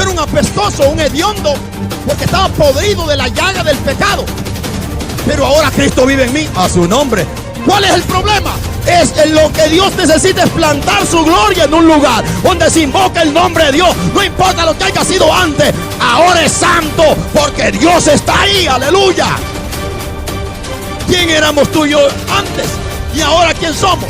Yo era un apestoso, un hediondo, porque estaba podrido de la llaga del pecado. Pero ahora Cristo vive en mí, a su nombre. ¿Cuál es el problema? Es que lo que Dios necesita es plantar su gloria en un lugar donde se invoca el nombre de Dios. No importa lo que haya sido antes, ahora es santo porque Dios está ahí, aleluya. ¿Quién éramos tú y yo antes? ¿Y ahora quién somos?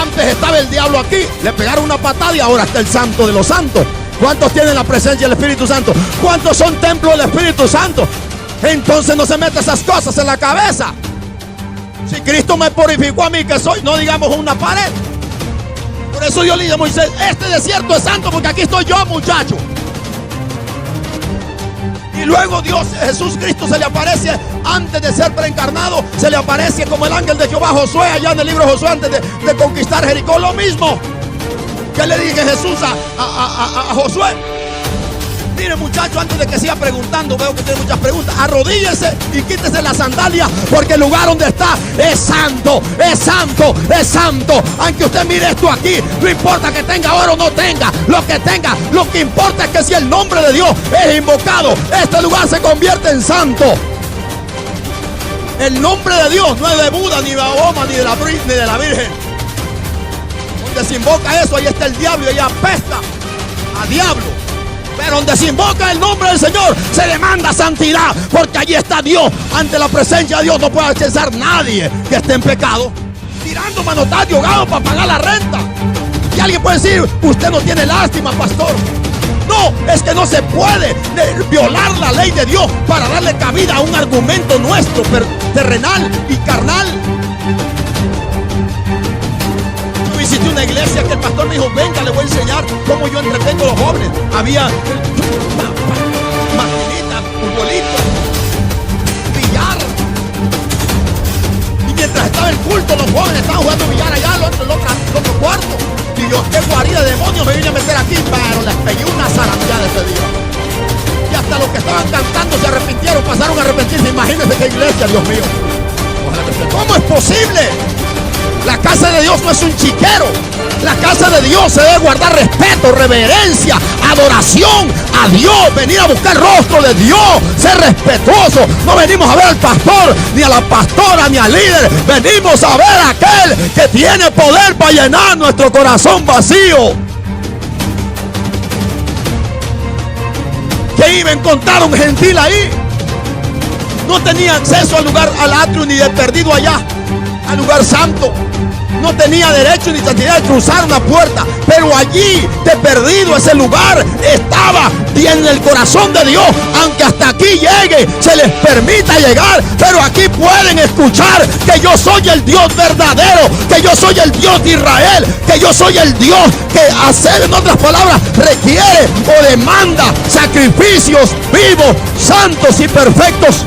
Antes estaba el diablo aquí, le pegaron una patada y ahora está el santo de los santos. ¿Cuántos tienen la presencia del Espíritu Santo? ¿Cuántos son templos del Espíritu Santo? Entonces no se mete esas cosas en la cabeza. Si Cristo me purificó a mí que soy, no digamos una pared. Por eso yo le dije a Moisés, este desierto es santo porque aquí estoy yo, muchacho. Y luego Dios, Jesús Cristo se le aparece antes de ser preencarnado, se le aparece como el ángel de Jehová a Josué allá en el libro de Josué antes de conquistar Jericó. Lo mismo que le dije Jesús a Josué. Mire, muchacho, antes de que siga preguntando, veo que tiene muchas preguntas. Arrodíllese y quítese la sandalia, porque el lugar donde está es santo, es santo, es santo. Aunque usted mire esto aquí, no importa que tenga oro o no tenga, lo que tenga, lo que importa es que si el nombre de Dios es invocado, este lugar se convierte en santo. El nombre de Dios no es de Buda, ni de Mahoma, ni de la Virgen. Donde se invoca eso, ahí está el diablo y ahí apesta a diablo. Pero donde se invoca el nombre del Señor, se demanda santidad, porque allí está Dios. Ante la presencia de Dios no puede accesar nadie que esté en pecado, tirando manotazo ahogado para pagar la renta. Y alguien puede decir, usted no tiene lástima, pastor. No, es que no se puede violar la ley de Dios para darle cabida a un argumento nuestro, terrenal y carnal. Yo visité una iglesia que el pastor me dijo, venga, le voy a enseñar cómo yo entretengo a los jóvenes. Había maquinitas, futbolitos, billar. Y mientras estaba el culto, los jóvenes estaban jugando billar allá en el otro cuarto. Y yo, qué guarida de demonios me vine a meter aquí, pero les pegué una zarandeada ese día. Y hasta los que estaban cantando se arrepintieron, pasaron a arrepentirse. Imagínense qué iglesia, Dios mío. ¿Cómo es posible? La casa de Dios no es un chiquero. La casa de Dios se debe guardar respeto, reverencia, adoración a Dios. Venir a buscar el rostro de Dios, ser respetuoso. No venimos a ver al pastor, ni a la pastora, ni al líder. Venimos a ver a aquel que tiene poder para llenar nuestro corazón vacío. Que iba a encontrar un gentil ahí. No tenía acceso al lugar, al atrio, ni de perdido allá, al lugar santo. No tenía derecho ni santidad de cruzar una puerta, pero allí, de perdido, ese lugar estaba bien en el corazón de Dios. Aunque hasta aquí llegue, se les permita llegar, pero aquí pueden escuchar que yo soy el Dios verdadero, que yo soy el Dios de Israel, que yo soy el Dios que hacer, en otras palabras, requiere o demanda sacrificios vivos, santos y perfectos.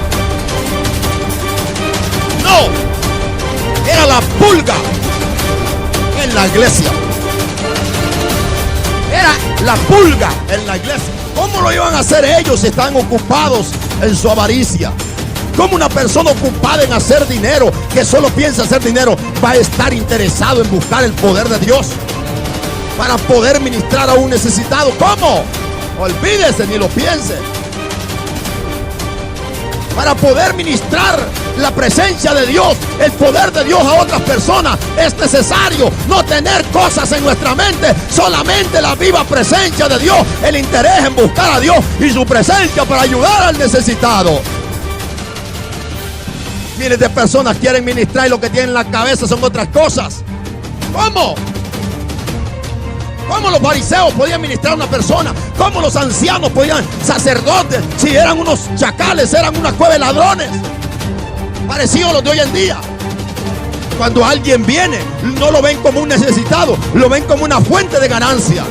No, era la pulga en la iglesia. Era la pulga en la iglesia. ¿Cómo lo iban a hacer ellos si están ocupados en su avaricia? ¿Cómo una persona ocupada en hacer dinero, que solo piensa hacer dinero, va a estar interesado en buscar el poder de Dios para poder ministrar a un necesitado? ¿Cómo? Olvídese, ni lo piense. Para poder ministrar la presencia de Dios, el poder de Dios a otras personas, es necesario no tener cosas en nuestra mente, solamente la viva presencia de Dios, el interés en buscar a Dios y su presencia para ayudar al necesitado. Miles de personas quieren ministrar y lo que tienen en la cabeza son otras cosas. ¿Cómo? ¿Cómo los fariseos podían ministrar a una persona? ¿Cómo los ancianos podían, sacerdotes, si eran unos chacales, eran una cueva de ladrones? Parecidos a los de hoy en día. Cuando alguien viene, no lo ven como un necesitado, lo ven como una fuente de ganancia.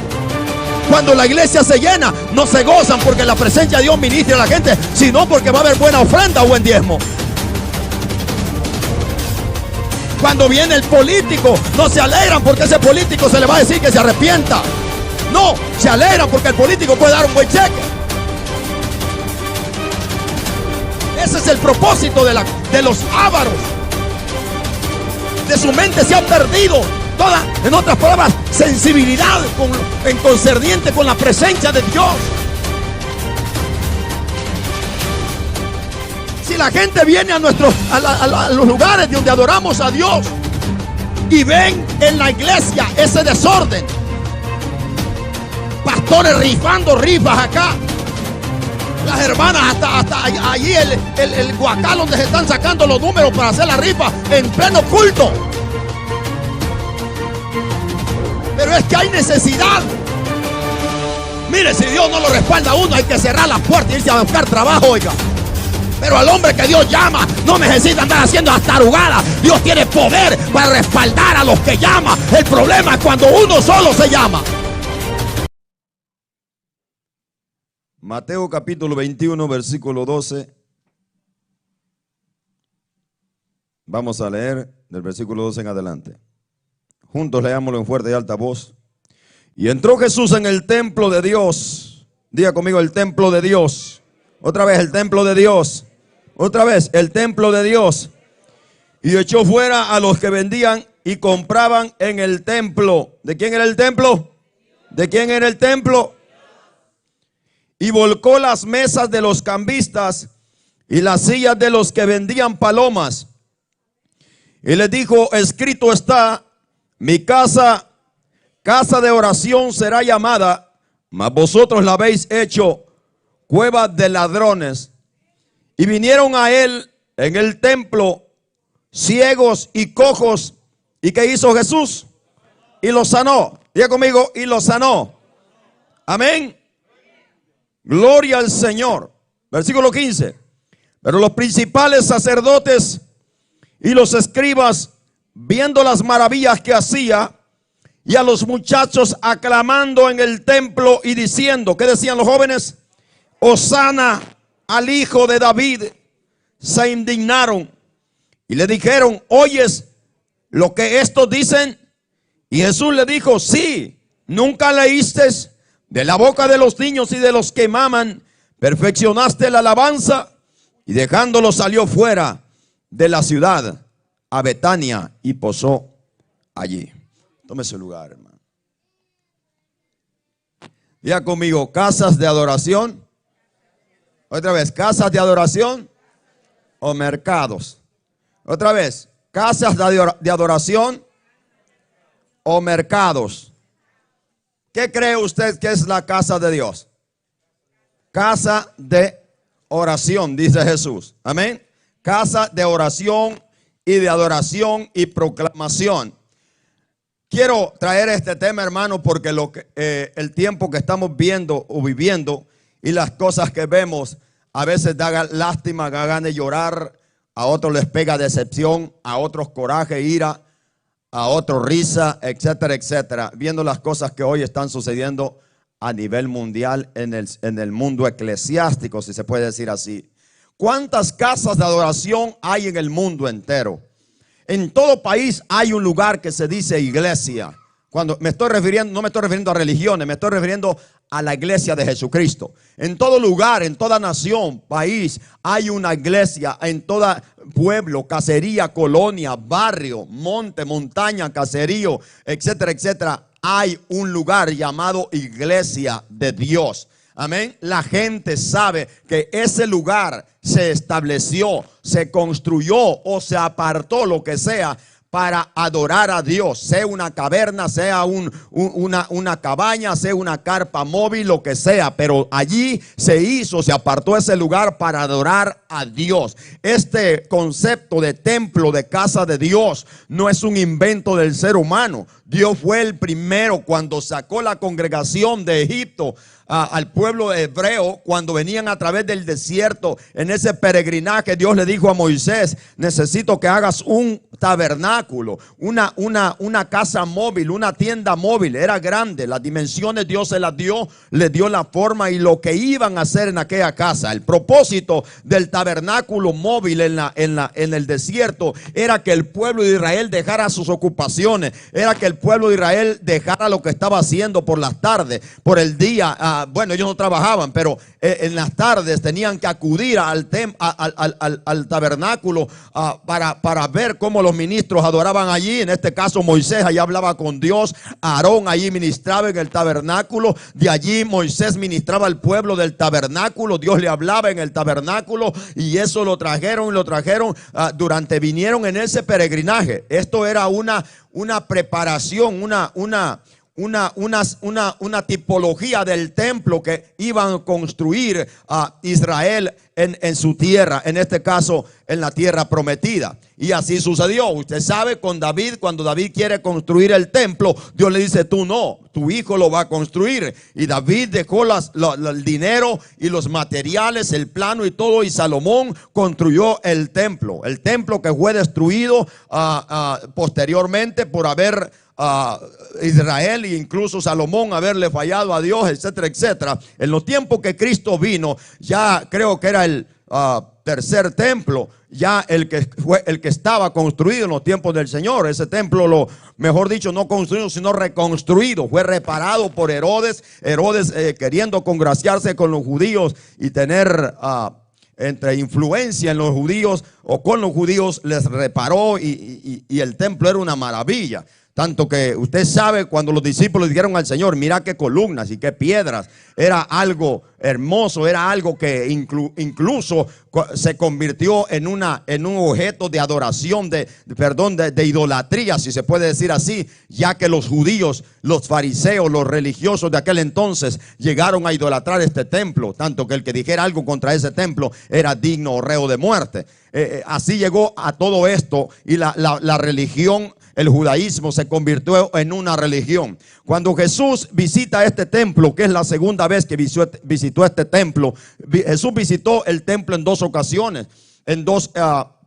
Cuando la iglesia se llena, no se gozan porque la presencia de Dios ministra a la gente, sino porque va a haber buena ofrenda o buen diezmo. Cuando viene el político, no se alegran porque ese político se le va a decir que se arrepienta. No, se alegran porque el político puede dar un buen cheque. Ese es el propósito de los ávaros. De su mente se ha perdido en otras palabras, sensibilidad en concerniente con la presencia de Dios. Si la gente viene a los lugares donde adoramos a Dios y ven en la iglesia ese desorden, pastores rifando rifas acá, las hermanas hasta allí el guacal donde se están sacando los números para hacer la rifa en pleno culto. Pero es que hay necesidad. Mire, si Dios no lo respalda a uno, hay que cerrar las puertas y irse a buscar trabajo, oiga. Pero al hombre que Dios llama no necesita andar haciendo hasta tarugadas. Dios tiene poder para respaldar a los que llama. El problema es cuando uno solo se llama. Mateo capítulo 21, versículo 12. Vamos a leer del versículo 12 en adelante. Juntos leámoslo en fuerte y alta voz. Y entró Jesús en el templo de Dios. Diga conmigo, el templo de Dios. Otra vez, el templo de Dios. Otra vez, el templo de Dios. Y echó fuera a los que vendían y compraban en el templo. ¿De quién era el templo? ¿De quién era el templo? Y volcó las mesas de los cambistas y las sillas de los que vendían palomas. Y les dijo, escrito está, mi casa, casa de oración será llamada, mas vosotros la habéis hecho cueva de ladrones. Y vinieron a él en el templo ciegos y cojos. ¿Y qué hizo Jesús? Y los sanó. Diga conmigo, y los sanó. Amén. Gloria al Señor. Versículo 15. Pero los principales sacerdotes y los escribas, viendo las maravillas que hacía, y a los muchachos aclamando en el templo y diciendo, ¿qué decían los jóvenes? Hosana al hijo de David, se indignaron y le dijeron, ¿oyes lo que estos dicen? Y Jesús le dijo, sí, nunca leíste de la boca de los niños y de los que maman, perfeccionaste la alabanza. Y dejándolo salió fuera de la ciudad a Betania y posó allí. Tome su lugar, hermano. Diga conmigo, casas de adoración. Otra vez, casas de adoración o mercados. Otra vez, casas de adoración o mercados. ¿Qué cree usted que es la casa de Dios? Casa de oración, dice Jesús. Amén. Casa de oración y de adoración y proclamación. Quiero traer este tema, hermano, porque el tiempo que estamos viendo o viviendo y las cosas que vemos a veces da lástima, da ganas de llorar, a otros les pega decepción, a otros coraje, ira, a otros risa, etcétera, etcétera. Viendo las cosas que hoy están sucediendo a nivel mundial en el mundo eclesiástico, si se puede decir así. ¿Cuántas casas de adoración hay en el mundo entero? En todo país hay un lugar que se dice iglesia. Cuando me estoy refiriendo, no me estoy refiriendo a religiones, me estoy refiriendo a la iglesia de Jesucristo. En todo lugar, en toda nación, país, hay una iglesia. En todo pueblo, casería, colonia, barrio, monte, montaña, caserío, etcétera, etcétera. Hay un lugar llamado iglesia de Dios. Amén. La gente sabe que ese lugar se estableció, se construyó o se apartó, lo que sea, para adorar a Dios, sea una caverna, sea una cabaña, sea una carpa móvil, lo que sea, pero allí se apartó ese lugar para adorar a Dios. Este concepto de templo, de casa de Dios, no es un invento del ser humano. Dios fue el primero cuando sacó la congregación de Egipto al pueblo hebreo, cuando venían a través del desierto en ese peregrinaje. Dios le dijo a Moisés, necesito que hagas un tabernáculo, una casa móvil, una tienda móvil. Era grande, las dimensiones Dios se las dio, le dio la forma y lo que iban a hacer en aquella casa. El propósito del tabernáculo móvil en el desierto era que el pueblo de Israel dejara sus ocupaciones, era que el pueblo de Israel dejara lo que estaba haciendo por las tardes, por el día. Bueno, ellos no trabajaban, pero en las tardes tenían que acudir al tabernáculo para ver cómo los ministros adoraban allí. En este caso Moisés allá hablaba con Dios, Aarón allí ministraba en el tabernáculo, de allí Moisés ministraba al pueblo del tabernáculo, Dios le hablaba en el tabernáculo, y eso lo trajeron vinieron en ese peregrinaje. Esto era una preparación, una tipología del templo que iban a construir a Israel en su tierra, en este caso en la tierra prometida. Y así sucedió. Usted sabe con David, cuando David quiere construir el templo, Dios le dice: tú no, tu hijo lo va a construir. Y David dejó el dinero y los materiales, el plano y todo, y Salomón construyó el templo que fue destruido posteriormente por haber Israel e incluso Salomón haberle fallado a Dios, etcétera, etcétera. En los tiempos que Cristo vino, ya creo que era el tercer templo, ya el que estaba construido en los tiempos del Señor. Ese templo, mejor dicho, no construido sino reconstruido, fue reparado por Herodes queriendo congraciarse con los judíos y tener entre influencia en los judíos o con los judíos, les reparó y el templo era una maravilla. Tanto que usted sabe, cuando los discípulos dijeron al Señor: mira qué columnas y qué piedras, era algo hermoso, era algo que incluso se convirtió en un objeto de adoración, de idolatría, si se puede decir así, ya que los judíos, los fariseos, los religiosos de aquel entonces llegaron a idolatrar este templo, tanto que el que dijera algo contra ese templo era digno o reo de muerte. Así llegó a todo esto, y la religión, el judaísmo, se convirtió en una religión. Cuando Jesús visita este templo, que es la segunda vez que visitó este templo, Jesús visitó el templo en dos ocasiones, en dos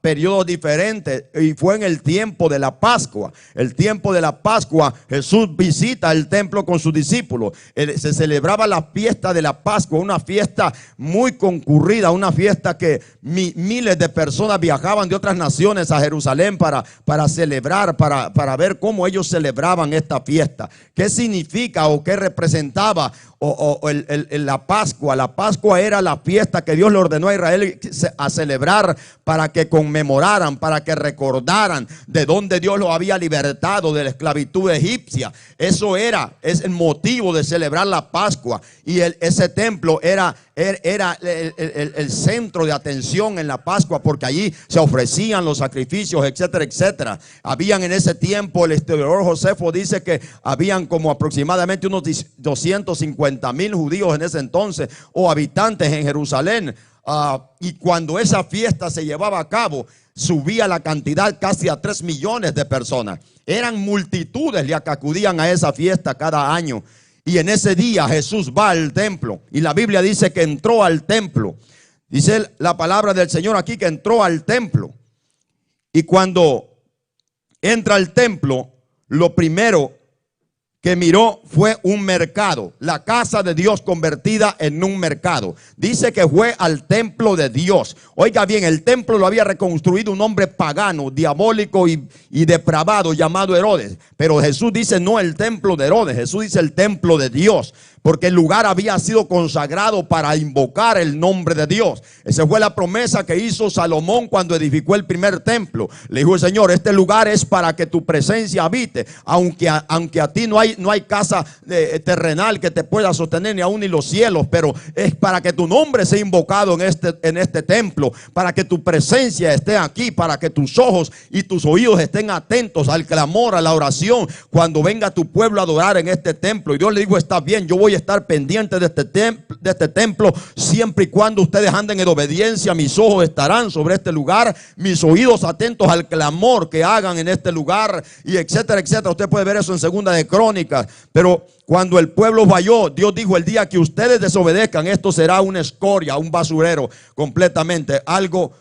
periodos diferentes, y fue en el tiempo de la Pascua. El tiempo de la Pascua, Jesús visita el templo con sus discípulos. Se celebraba la fiesta de la Pascua, una fiesta muy concurrida, una fiesta que miles de personas viajaban de otras naciones a Jerusalén para celebrar, para ver cómo ellos celebraban esta fiesta. ¿Qué significa o qué representaba la Pascua? La Pascua era la fiesta que Dios le ordenó a Israel a celebrar, para que conmemoraran, para que recordaran de dónde Dios los había libertado de la esclavitud egipcia. Eso es el motivo de celebrar la Pascua. Y ese templo era el centro de atención en la Pascua, porque allí se ofrecían los sacrificios, etcétera, etcétera. Habían en ese tiempo, el historiador Josefo dice que habían como aproximadamente unos 250,000 judíos en ese entonces, o habitantes en Jerusalén. Y cuando esa fiesta se llevaba a cabo, subía la cantidad casi a 3 millones de personas. Eran multitudes las que acudían a esa fiesta cada año. Y en ese día Jesús va al templo, y la Biblia dice que entró al templo. Dice la palabra del Señor aquí que entró al templo. Y cuando entra al templo, lo primero que miró fue un mercado, la casa de Dios convertida en un mercado. Dice que fue al templo de Dios. Oiga bien, el templo lo había reconstruido un hombre pagano, diabólico y depravado llamado Herodes. Pero Jesús dice no el templo de Herodes, Jesús dice el templo de Dios, porque el lugar había sido consagrado para invocar el nombre de Dios. Esa fue la promesa que hizo Salomón cuando edificó el primer templo. Le dijo el Señor: este lugar es para que tu presencia habite, aunque a ti no hay casa terrenal que te pueda sostener, ni aún ni los cielos, pero es para que tu nombre sea invocado en este templo, para que tu presencia esté aquí, para que tus ojos y tus oídos estén atentos al clamor, a la oración, cuando venga tu pueblo a adorar en este templo. Y Dios le dijo: está bien, yo voy a estar pendiente de este templo siempre y cuando ustedes anden en obediencia. Mis ojos estarán sobre este lugar, mis oídos atentos al clamor que hagan en este lugar, y etcétera, etcétera. Usted puede ver eso en Segunda de Crónicas. Pero cuando el pueblo falló, Dios dijo: el día que ustedes desobedezcan, esto será una escoria, un basurero completamente, algo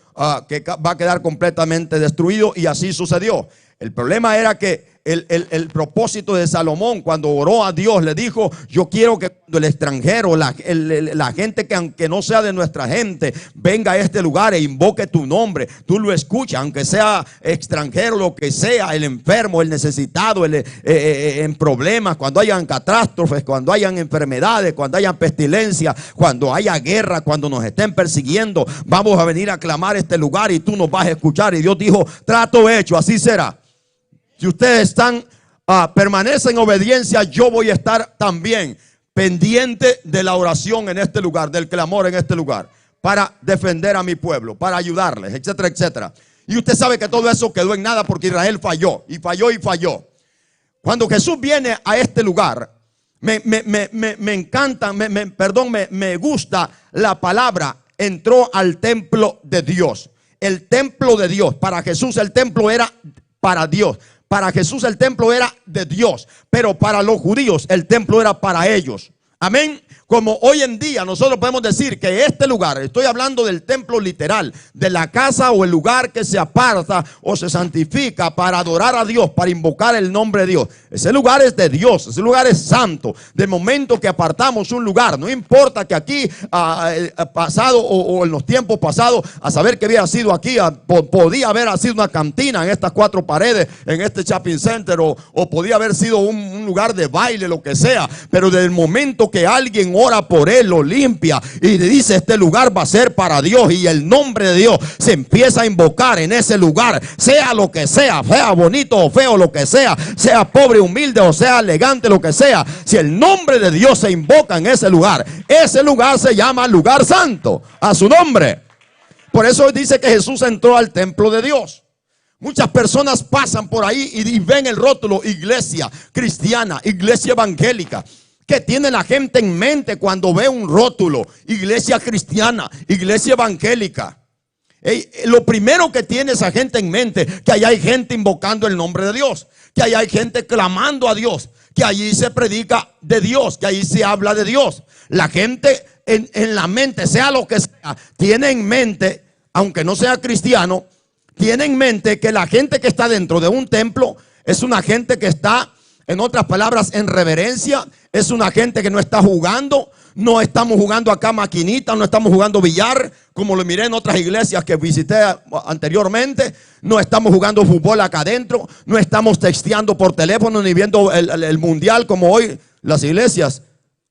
que va a quedar completamente destruido. Y así sucedió. El problema era que el propósito de Salomón cuando oró a Dios, le dijo: yo quiero que cuando el extranjero, la gente que aunque no sea de nuestra gente, venga a este lugar e invoque tu nombre, tú lo escuchas, aunque sea extranjero, lo que sea, el enfermo, el necesitado, en problemas, cuando hayan catástrofes, cuando hayan enfermedades, cuando hayan pestilencia, cuando haya guerra, cuando nos estén persiguiendo, vamos a venir a clamar este lugar y tú nos vas a escuchar. Y Dios dijo: trato hecho, así será. Si ustedes permanecen en obediencia, yo voy a estar también pendiente de la oración en este lugar, del clamor en este lugar, para defender a mi pueblo, para ayudarles, etcétera, etcétera. Y usted sabe que todo eso quedó en nada porque Israel falló y falló y falló. Cuando Jesús viene a este lugar, me encanta, me gusta la palabra: entró al templo de Dios. El templo de Dios. Para Jesús el templo era para Dios. Para Jesús el templo era de Dios. Pero para los judíos el templo era para ellos. Amén. Como hoy en día nosotros podemos decir que este lugar, estoy hablando del templo literal, de la casa o el lugar que se aparta o se santifica para adorar a Dios, para invocar el nombre de Dios. Ese lugar es de Dios, ese lugar es santo. De momento que apartamos un lugar, no importa que aquí pasado o en los tiempos pasados, a saber que había sido aquí, podía haber sido una cantina en estas cuatro paredes, en este shopping center, o podía haber sido un lugar de baile, lo que sea. Pero desde el momento que alguien ora por él, lo limpia y le dice: este lugar va a ser para Dios, y el nombre de Dios se empieza a invocar en ese lugar, sea lo que sea bonito o feo, lo que sea pobre, humilde o sea elegante, lo que sea, si el nombre de Dios se invoca en ese lugar se llama lugar santo, a su nombre. Por eso dice que Jesús entró al templo de Dios. Muchas personas pasan por ahí y ven el rótulo iglesia cristiana, iglesia evangélica. ¿Qué tiene la gente en mente cuando ve un rótulo? Iglesia cristiana, iglesia evangélica. Lo primero que tiene esa gente en mente, que allá hay gente invocando el nombre de Dios, que allá hay gente clamando a Dios, que allí se predica de Dios, que allí se habla de Dios. La gente en la mente, sea lo que sea, tiene en mente, aunque no sea cristiano, tiene en mente que la gente que está dentro de un templo es una gente que está, en otras palabras, en reverencia. Es una gente que no está jugando. No estamos jugando acá maquinita, no estamos jugando billar, como lo miré en otras iglesias que visité anteriormente. No estamos jugando fútbol acá adentro. No estamos texteando por teléfono ni viendo el mundial como hoy las iglesias.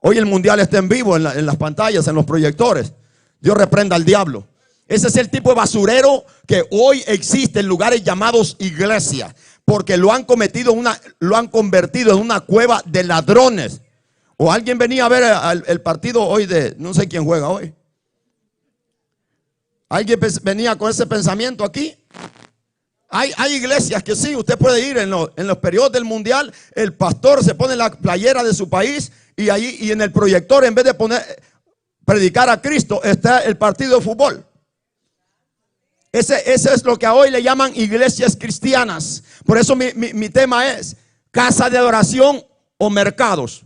Hoy el mundial está en vivo en las pantallas, en los proyectores. Dios reprenda al diablo. Ese es el tipo de basurero que hoy existe en lugares llamados iglesia, porque lo han convertido en una cueva de ladrones. O alguien venía a ver el partido hoy de, no sé quién juega hoy. Alguien venía con ese pensamiento aquí. Hay iglesias que sí, usted puede ir en los periodos del mundial. El pastor se pone la playera de su país y ahí, y en el proyector, en vez de predicar a Cristo, está el partido de fútbol. Ese es lo que hoy le llaman iglesias cristianas. Por eso mi tema es casa de adoración o mercados,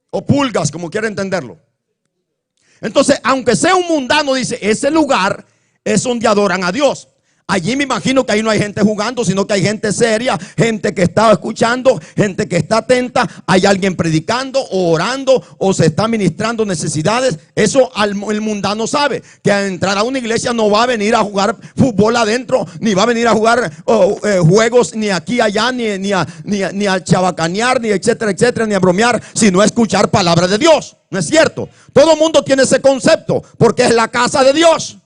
o pulgas, como quiera entenderlo. Entonces, aunque sea un mundano, dice, ese lugar es donde adoran a Dios. Allí me imagino que ahí no hay gente jugando, sino que hay gente seria, gente que está escuchando, gente que está atenta. Hay alguien predicando o orando o se está ministrando necesidades. Eso el mundano sabe, que al entrar a una iglesia no va a venir a jugar fútbol adentro, ni va a venir a jugar juegos ni aquí allá, ni a chabacanear, ni etcétera, etcétera, ni a bromear, sino a escuchar palabra de Dios. ¿No es cierto? Todo el mundo tiene ese concepto porque es la casa de Dios.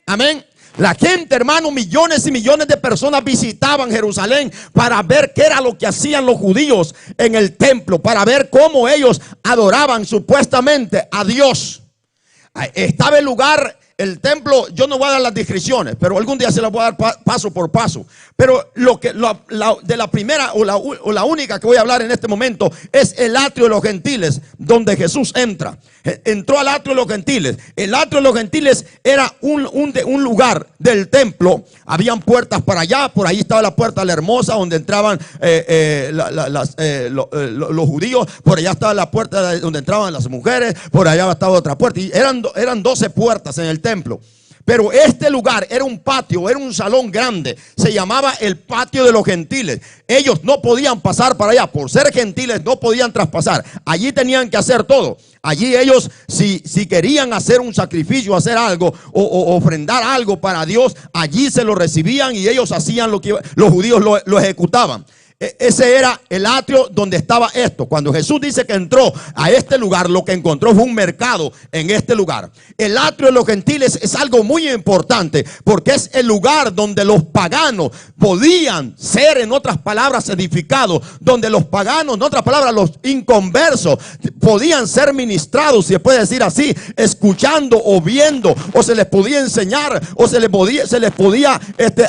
Amén. La gente, hermano, millones y millones de personas visitaban Jerusalén para ver qué era lo que hacían los judíos en el templo, para ver cómo ellos adoraban supuestamente a Dios. Estaba el lugar, el templo, yo no voy a dar las descripciones, pero algún día se las voy a dar paso por paso. Pero de la primera o la única que voy a hablar en este momento es el atrio de los gentiles, donde Jesús entra. Entró al atrio de los gentiles. El atrio de los gentiles era un lugar del templo. Habían puertas para allá. Por ahí estaba la puerta de la hermosa, donde entraban los judíos. Por allá estaba la puerta donde entraban las mujeres. Por allá estaba otra puerta. Y eran 12 puertas en el templo. Pero este lugar era un patio, era un salón grande. Se llamaba el patio de los gentiles. Ellos no podían pasar para allá. Por ser gentiles no podían traspasar. Allí tenían que hacer todo. Allí ellos, si querían hacer un sacrificio, hacer algo o ofrendar algo para Dios, allí se lo recibían y ellos hacían lo que los judíos lo ejecutaban. Ese era el atrio donde estaba esto. Cuando Jesús dice que entró a este lugar, lo que encontró fue un mercado en este lugar. El atrio de los gentiles es algo muy importante porque es el lugar donde los paganos podían ser, en otras palabras, edificados. Donde los paganos, en otras palabras, los inconversos podían ser ministrados, si se puede decir así, escuchando o viendo, o se les podía enseñar, o se les podía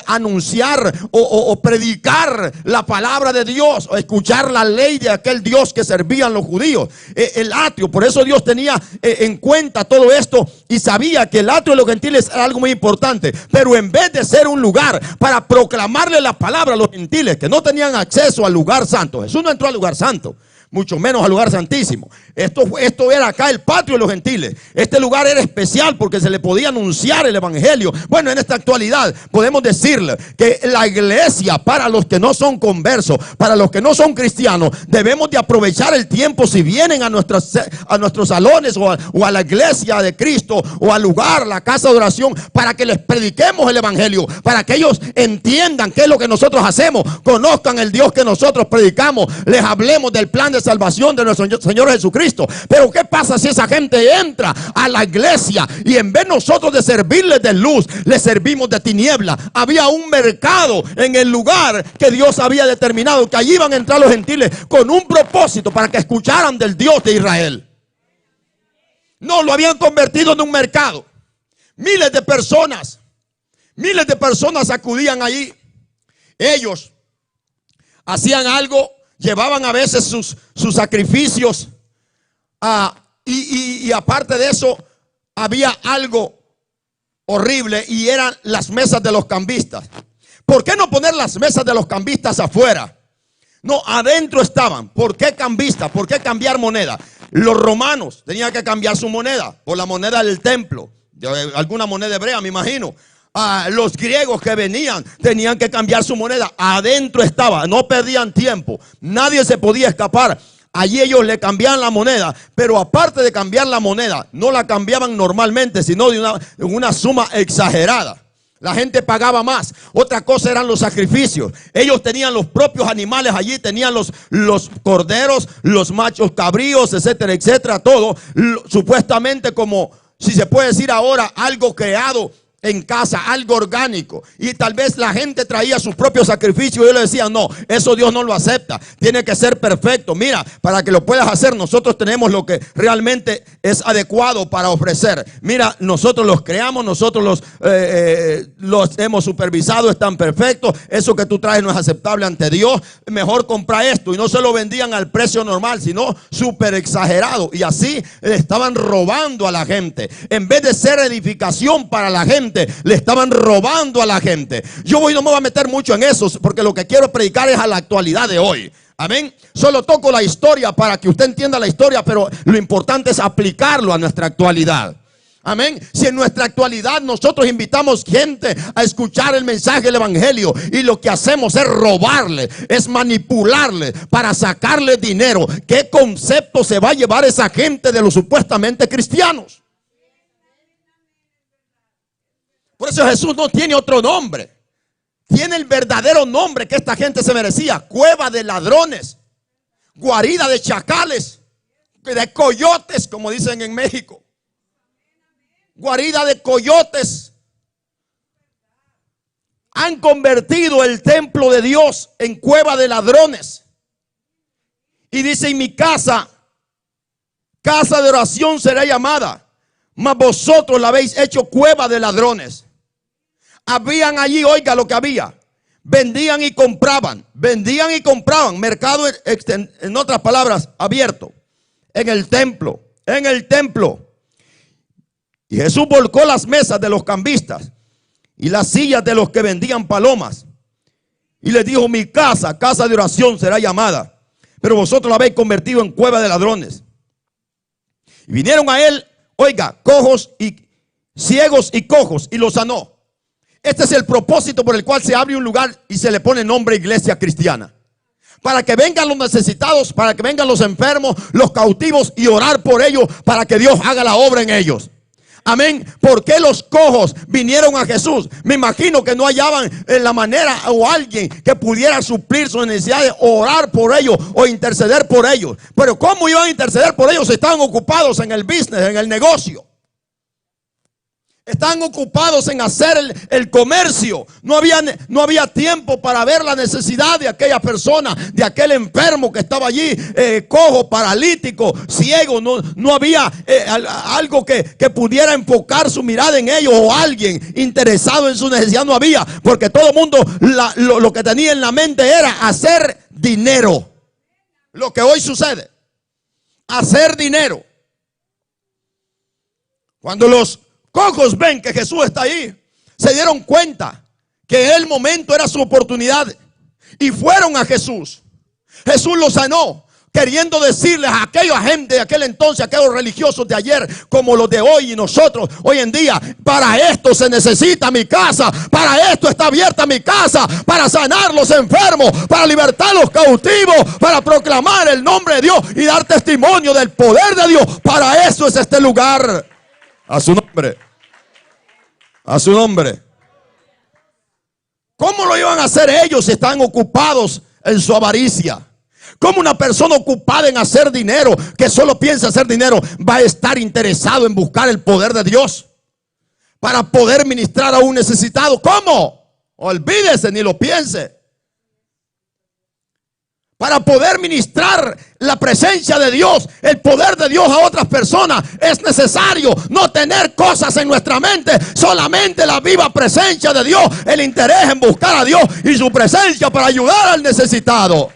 anunciar o predicar la palabra de Dios, o escuchar la ley de aquel Dios que servían los judíos. El atrio, por eso Dios tenía en cuenta todo esto y sabía que el atrio de los gentiles era algo muy importante. Pero en vez de ser un lugar para proclamarle la palabra a los gentiles que no tenían acceso al lugar santo, Jesús no entró al lugar santo, mucho menos al lugar santísimo. Esto era acá el patio de los gentiles. Este lugar era especial porque se le podía anunciar el evangelio. Bueno, en esta actualidad podemos decirle que la iglesia, para los que no son conversos, para los que no son cristianos, debemos de aprovechar el tiempo si vienen a nuestros salones o a la iglesia de Cristo o al lugar, la casa de oración, para que les prediquemos el evangelio, para que ellos entiendan qué es lo que nosotros hacemos, conozcan el Dios que nosotros predicamos, les hablemos del plan de salvación de nuestro Señor Jesucristo. Pero ¿qué pasa si esa gente entra a la iglesia y en vez nosotros de servirles de luz, les servimos de tiniebla? Había un mercado en el lugar que Dios había determinado, que allí iban a entrar los gentiles con un propósito, para que escucharan del Dios de Israel. No, lo habían convertido en un mercado. Miles de personas acudían allí. Ellos hacían algo, llevaban a veces sus sacrificios. Y aparte de eso, había algo horrible y eran las mesas de los cambistas. ¿Por qué no poner las mesas de los cambistas afuera? No, adentro estaban. ¿Por qué cambistas? ¿Por qué cambiar moneda? Los romanos tenían que cambiar su moneda por la moneda del templo, alguna moneda hebrea, me imagino. Los griegos que venían tenían que cambiar su moneda. Adentro estaba, no perdían tiempo, nadie se podía escapar. Allí ellos le cambiaban la moneda, pero aparte de cambiar la moneda, no la cambiaban normalmente, sino de una suma exagerada. La gente pagaba más. Otra cosa eran los sacrificios. Ellos tenían los propios animales allí, tenían los corderos, los machos cabríos, etcétera, etcétera, todo supuestamente, como si se puede decir ahora, algo creado en casa, algo orgánico. Y tal vez la gente traía sus propios sacrificios y ellos le decían: no, eso Dios no lo acepta, tiene que ser perfecto. Mira, para que lo puedas hacer, nosotros tenemos lo que realmente es adecuado para ofrecer. Mira, nosotros los creamos, nosotros los hemos supervisado, están perfectos. Eso que tú traes no es aceptable ante Dios, mejor compra esto. Y no se lo vendían al precio normal, sino súper exagerado. Y así le estaban robando a la gente. En vez de ser edificación para la gente, le estaban robando a la gente. Yo hoy no me voy a meter mucho en eso, porque lo que quiero predicar es a la actualidad de hoy. Amén. Solo toco la historia para que usted entienda la historia, pero lo importante es aplicarlo a nuestra actualidad. Amén. Si en nuestra actualidad nosotros invitamos gente a escuchar el mensaje del evangelio y lo que hacemos es robarle, es manipularle para sacarle dinero, ¿qué concepto se va a llevar esa gente de los supuestamente cristianos? Por eso Jesús no tiene otro nombre. Tiene el verdadero nombre que esta gente se merecía: cueva de ladrones, guarida de chacales, de coyotes, como dicen en México. Guarida de coyotes. Han convertido el templo de Dios en cueva de ladrones. Y dice: y mi casa, casa de oración será llamada, mas vosotros la habéis hecho cueva de ladrones. Habían allí, oiga lo que había: vendían y compraban, mercado, en otras palabras, abierto, en el templo. Y Jesús volcó las mesas de los cambistas y las sillas de los que vendían palomas, y les dijo: mi casa, casa de oración será llamada, pero vosotros la habéis convertido en cueva de ladrones. Y vinieron a él, oiga, cojos ciegos y cojos y los sanó. Este es el propósito por el cual se abre un lugar y se le pone nombre Iglesia Cristiana. Para que vengan los necesitados, para que vengan los enfermos, los cautivos y orar por ellos para que Dios haga la obra en ellos. Amén. ¿Por qué los cojos vinieron a Jesús? Me imagino que no hallaban la manera o alguien que pudiera suplir sus necesidades, orar por ellos o interceder por ellos. Pero ¿cómo iban a interceder por ellos si estaban ocupados en el business, en el negocio? Están ocupados en hacer el comercio. No había tiempo para ver la necesidad de aquella persona, de aquel enfermo que estaba allí, cojo, paralítico, ciego. No había algo que pudiera enfocar su mirada en ellos, o alguien interesado en su necesidad. No había, porque todo el mundo lo que tenía en la mente era hacer dinero. Lo que hoy sucede, hacer dinero. Cuando los cojos ven que Jesús está ahí, se dieron cuenta que el momento era su oportunidad y fueron a Jesús. Jesús los sanó, queriendo decirles a aquella gente de aquel entonces, a aquellos religiosos de ayer, como los de hoy y nosotros hoy en día: para esto se necesita mi casa, para esto está abierta mi casa, para sanar los enfermos, para libertar los cautivos, para proclamar el nombre de Dios y dar testimonio del poder de Dios. Para eso es este lugar. A su nombre. A su nombre. ¿Cómo lo iban a hacer ellos si están ocupados en su avaricia? ¿Cómo una persona ocupada en hacer dinero, que solo piensa hacer dinero, va a estar interesado en buscar el poder de Dios para poder ministrar a un necesitado? ¿Cómo? Olvídese, ni lo piense. Para poder ministrar la presencia de Dios, el poder de Dios a otras personas, es necesario no tener cosas en nuestra mente, solamente la viva presencia de Dios, el interés en buscar a Dios y su presencia para ayudar al necesitado.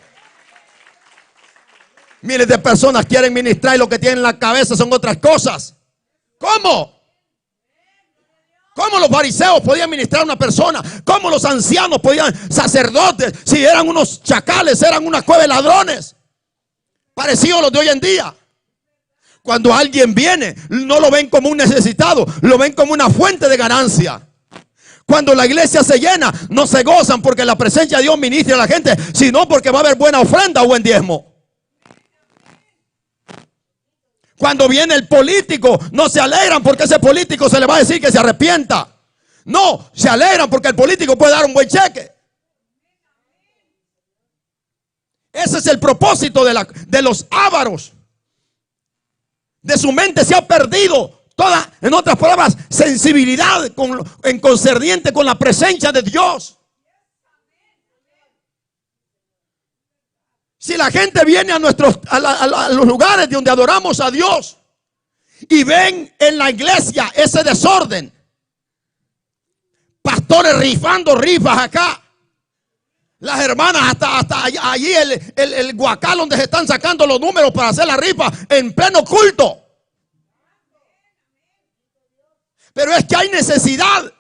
Miles de personas quieren ministrar y lo que tienen en la cabeza son otras cosas. ¿Cómo? ¿Cómo los fariseos podían ministrar a una persona? ¿Cómo los ancianos podían, sacerdotes, si eran unos chacales, eran una cueva de ladrones? Parecidos a los de hoy en día. Cuando alguien viene, no lo ven como un necesitado, lo ven como una fuente de ganancia. Cuando la iglesia se llena, no se gozan porque la presencia de Dios ministra a la gente, sino porque va a haber buena ofrenda o buen diezmo. Cuando viene el político, no se alegran porque ese político se le va a decir que se arrepienta. No, se alegran porque el político puede dar un buen cheque. Ese es el propósito de los ávaros. De su mente se ha perdido toda, en otras palabras, sensibilidad en concerniente con la presencia de Dios. Si la gente viene a los lugares donde adoramos a Dios y ven en la iglesia ese desorden, pastores rifando rifas acá, las hermanas hasta allí el guacal donde se están sacando los números para hacer la rifa en pleno culto. Pero es que hay necesidad.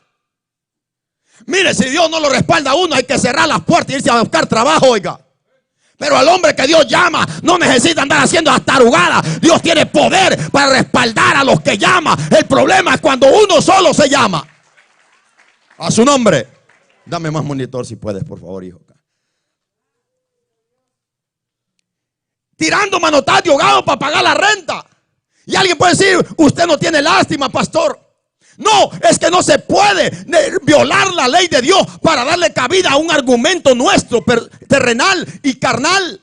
Mire, si Dios no lo respalda a uno, hay que cerrar las puertas y irse a buscar trabajo, oiga. Pero al hombre que Dios llama no necesita andar haciendo hasta tarugadas. Dios tiene poder para respaldar a los que llama. El problema es cuando uno solo se llama. A su nombre. Dame más monitor si puedes, por favor, hijo. Tirando manotadas de ahogado para pagar la renta. Y alguien puede decir: usted no tiene lástima, pastor. No, es que no se puede violar la ley de Dios para darle cabida a un argumento nuestro terrenal y carnal.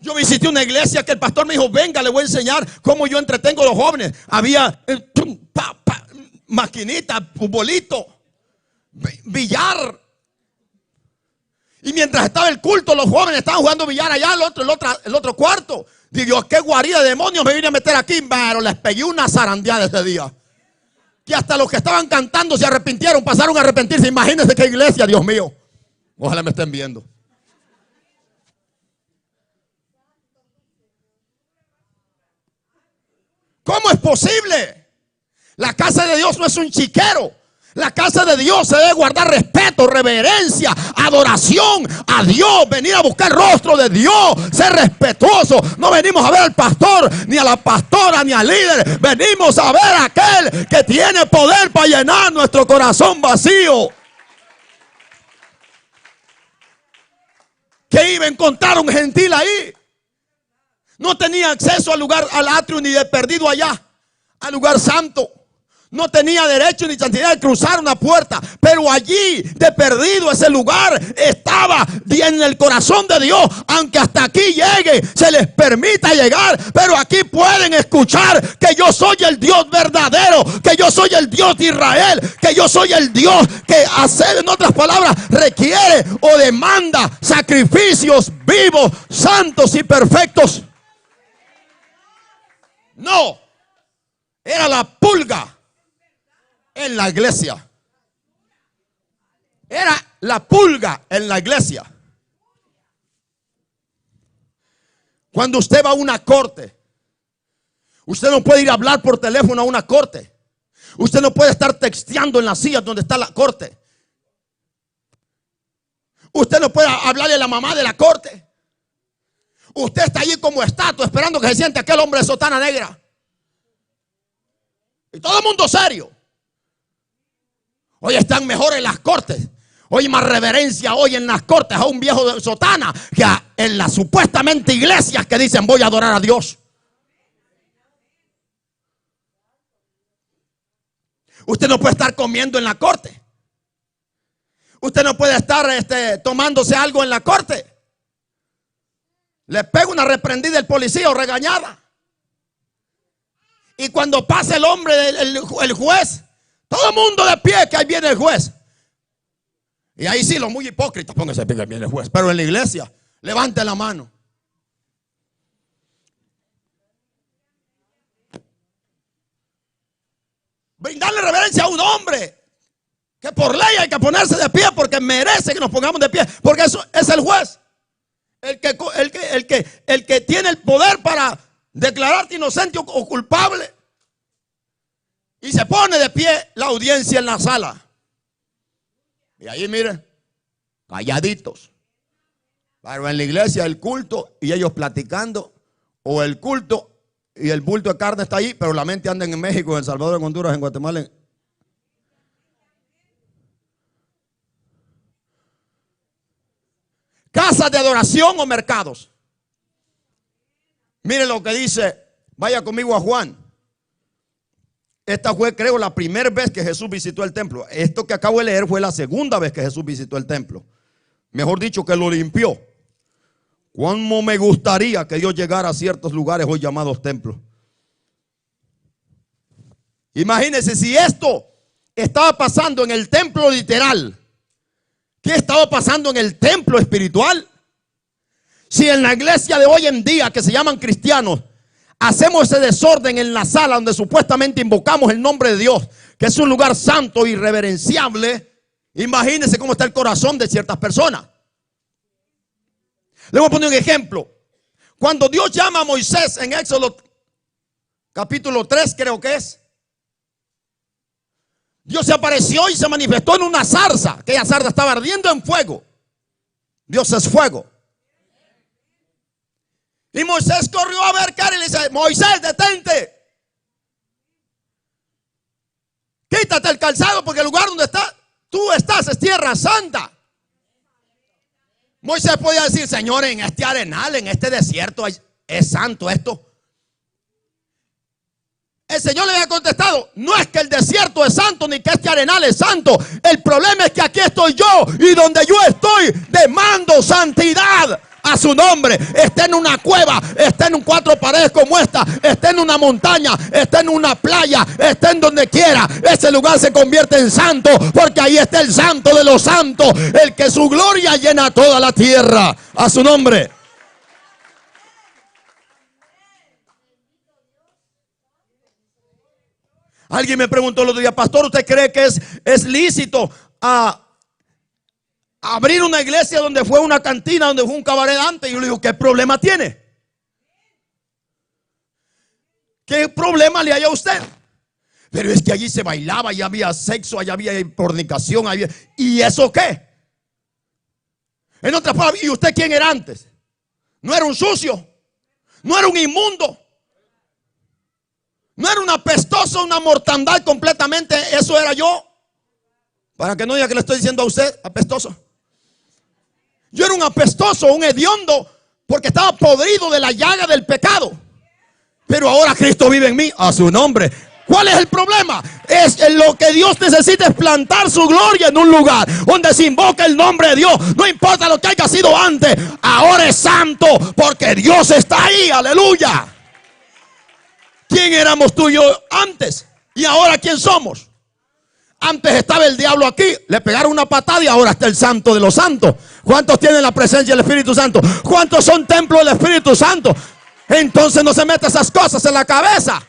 Yo visité una iglesia que el pastor me dijo: venga, le voy a enseñar cómo yo entretengo a los jóvenes. Había maquinita, futbolito, billar. Y mientras estaba el culto, los jóvenes estaban jugando billar allá, el otro cuarto. Digo, qué guarida de demonios me vine a meter aquí. Pero les pegué una zarandeada ese día, que hasta los que estaban cantando se arrepintieron, pasaron a arrepentirse. Imagínense qué iglesia, Dios mío. Ojalá me estén viendo. ¿Cómo es posible? La casa de Dios no es un chiquero. La casa de Dios se debe guardar respeto, reverencia, adoración a Dios. Venir a buscar el rostro de Dios, ser respetuoso. No venimos a ver al pastor, ni a la pastora, ni al líder. Venimos a ver a aquel que tiene poder para llenar nuestro corazón vacío. Que iba a encontrar un gentil ahí. No tenía acceso al lugar, al atrio, ni de perdido allá, al lugar santo. No tenía derecho ni santidad de cruzar una puerta. Pero allí, de perdido, ese lugar estaba en el corazón de Dios. Aunque hasta aquí llegue, se les permita llegar. Pero aquí pueden escuchar que yo soy el Dios verdadero. Que yo soy el Dios de Israel. Que yo soy el Dios que hace, en otras palabras, requiere o demanda sacrificios vivos, santos y perfectos. No, era la pulga en la iglesia. Era la pulga en la iglesia. Cuando usted va a una corte, usted no puede ir a hablar por teléfono a una corte. Usted no puede estar texteando en las sillas donde está la corte. Usted no puede hablarle a la mamá de la corte. Usted está allí como estatua esperando que se siente aquel hombre de sotana negra. Y todo el mundo serio. Hoy están mejor en las cortes. Hoy hay más reverencia hoy en las cortes a un viejo de sotana que en las supuestamente iglesias que dicen voy a adorar a Dios. Usted no puede estar comiendo en la corte. Usted no puede estar tomándose algo en la corte. Le pega una reprendida el policía o regañada. Y cuando pasa el hombre, el juez, todo el mundo de pie, que ahí viene el juez. Y ahí sí, los muy hipócritas, póngase de pie, que viene el juez. Pero en la iglesia, levante la mano. Brindarle reverencia a un hombre que por ley hay que ponerse de pie porque merece que nos pongamos de pie. Porque eso es el juez. El que tiene el poder para declararte inocente o culpable. Y se pone de pie la audiencia en la sala. Y ahí miren, calladitos. Pero en la iglesia el culto y ellos platicando. O el culto y el bulto de carne está ahí, pero la mente anda en México, en El Salvador, en Honduras, en Guatemala. Casas de adoración o mercados. Miren lo que dice. Vaya conmigo a Juan. Esta fue, creo, la primera vez que Jesús visitó el templo. Esto que acabo de leer fue la segunda vez que Jesús visitó el templo. Mejor dicho, que lo limpió. ¿Cómo me gustaría que Dios llegara a ciertos lugares hoy llamados templos? Imagínense si esto estaba pasando en el templo literal. ¿Qué estaba pasando en el templo espiritual? Si en la iglesia de hoy en día, que se llaman cristianos, hacemos ese desorden en la sala donde supuestamente invocamos el nombre de Dios, que es un lugar santo y reverenciable, imagínense cómo está el corazón de ciertas personas. Le voy a poner un ejemplo. Cuando Dios llama a Moisés en Éxodo capítulo 3, creo que es, Dios se apareció y se manifestó en una zarza. Aquella zarza estaba ardiendo en fuego. Dios es fuego. Y Moisés corrió a ver qué era y le dice: Moisés, detente. Quítate el calzado porque el lugar donde tú estás es tierra santa. Moisés podía decir: Señor, en este arenal, en este desierto es santo esto. El Señor le había contestado: no es que el desierto es santo ni que este arenal es santo. El problema es que aquí estoy yo y donde yo estoy demando santidad a su nombre. Está en una cueva, está en 4 paredes como esta, está en una montaña, está en una playa, está en donde quiera. Ese lugar se convierte en santo porque ahí está el santo de los santos, el que su gloria llena toda la tierra. A su nombre. Alguien me preguntó el otro día: pastor, ¿usted cree que es lícito abrir una iglesia donde fue una cantina, donde fue un cabaret antes? Y yo le digo: ¿qué problema tiene? ¿Qué problema le hay a usted? Pero es que allí se bailaba, allí había sexo, allí había fornicación, ¿y eso qué? En otras palabras, ¿y usted quién era antes? No era un sucio, no era un inmundo, no era un apestoso, una mortandad completamente. Eso era yo. Para que no diga que le estoy diciendo a usted apestoso. Yo era un apestoso, un hediondo, porque estaba podrido de la llaga del pecado. Pero ahora Cristo vive en mí, a su nombre. ¿Cuál es el problema? Es lo que Dios necesita es plantar su gloria en un lugar donde se invoca el nombre de Dios. No importa lo que haya sido antes, ahora es santo porque Dios está ahí, aleluya. ¿Quién éramos tú y yo antes? ¿Y ahora quién somos? Antes estaba el diablo aquí, le pegaron una patada y ahora está el santo de los santos. ¿Cuántos tienen la presencia del Espíritu Santo? ¿Cuántos son templos del Espíritu Santo? Entonces no se meta esas cosas en la cabeza.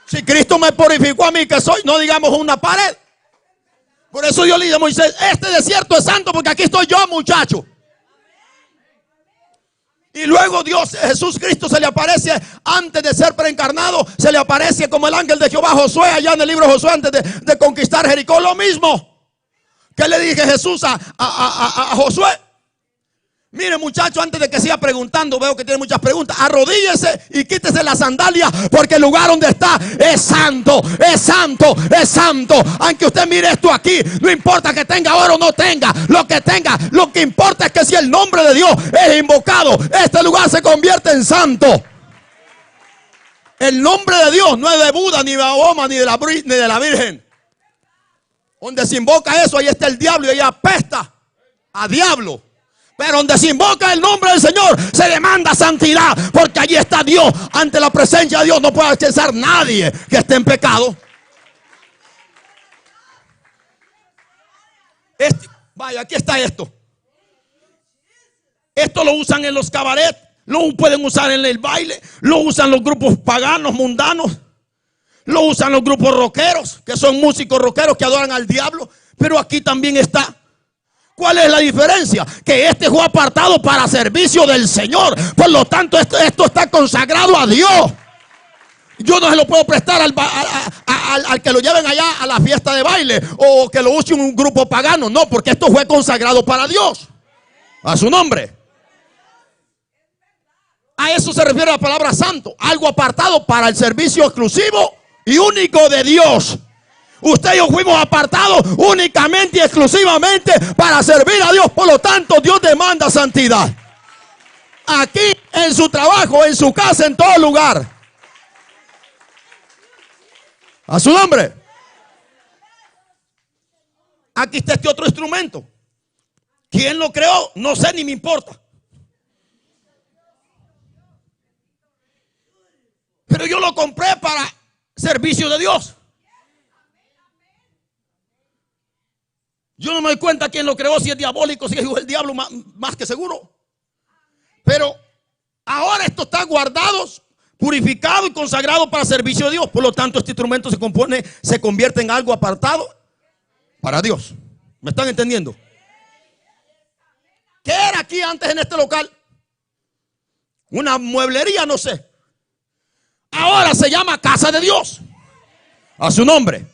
Si Cristo me purificó a mí que soy, no digamos una pared. Por eso yo le dije a Moisés, este desierto es santo porque aquí estoy yo, muchacho. Y luego Dios, Jesús Cristo se le aparece antes de ser preencarnado, se le aparece como el ángel de Jehová a Josué allá en el libro de Josué antes de conquistar Jericó. Lo mismo que le dije Jesús a Josué. Mire, muchacho, antes de que siga preguntando, veo que tiene muchas preguntas. Arrodíllese y quítese la sandalia, porque el lugar donde está es santo, es santo, es santo. Aunque usted mire esto aquí, no importa que tenga oro o no tenga, lo que tenga, lo que importa es que si el nombre de Dios es invocado, este lugar se convierte en santo. El nombre de Dios no es de Buda, ni de Mahoma, ni de la Virgen. Donde se invoca eso, ahí está el diablo y ahí apesta a diablo. Pero donde se invoca el nombre del Señor, se demanda santidad, porque allí está Dios. Ante la presencia de Dios no puede accesar nadie que esté en pecado. Vaya, aquí está esto. Esto lo usan en los cabarets, lo pueden usar en el baile, lo usan los grupos paganos, mundanos, lo usan los grupos rockeros, que son músicos rockeros que adoran al diablo. Pero aquí también está. ¿Cuál es la diferencia? Que este fue apartado para servicio del Señor. Por lo tanto, esto está consagrado a Dios. Yo no se lo puedo prestar al que lo lleven allá a la fiesta de baile o que lo use un grupo pagano. No, porque esto fue consagrado para Dios. A su nombre. A eso se refiere la palabra santo. Algo apartado para el servicio exclusivo y único de Dios. Usted y yo fuimos apartados únicamente y exclusivamente para servir a Dios. Por lo tanto, Dios demanda santidad. Aquí, en su trabajo, en su casa, en todo lugar. A su nombre. Aquí está este otro instrumento. ¿Quién lo creó? No sé, ni me importa. Pero yo lo compré para servicio de Dios. Yo no me doy cuenta quién lo creó, si es diabólico, si es hijo del diablo, más que seguro. Pero ahora esto está guardado, purificado y consagrado para servicio de Dios. Por lo tanto, este instrumento se convierte en algo apartado para Dios. ¿Me están entendiendo? ¿Qué era aquí antes en este local? Una mueblería, no sé. Ahora se llama casa de Dios. A su nombre.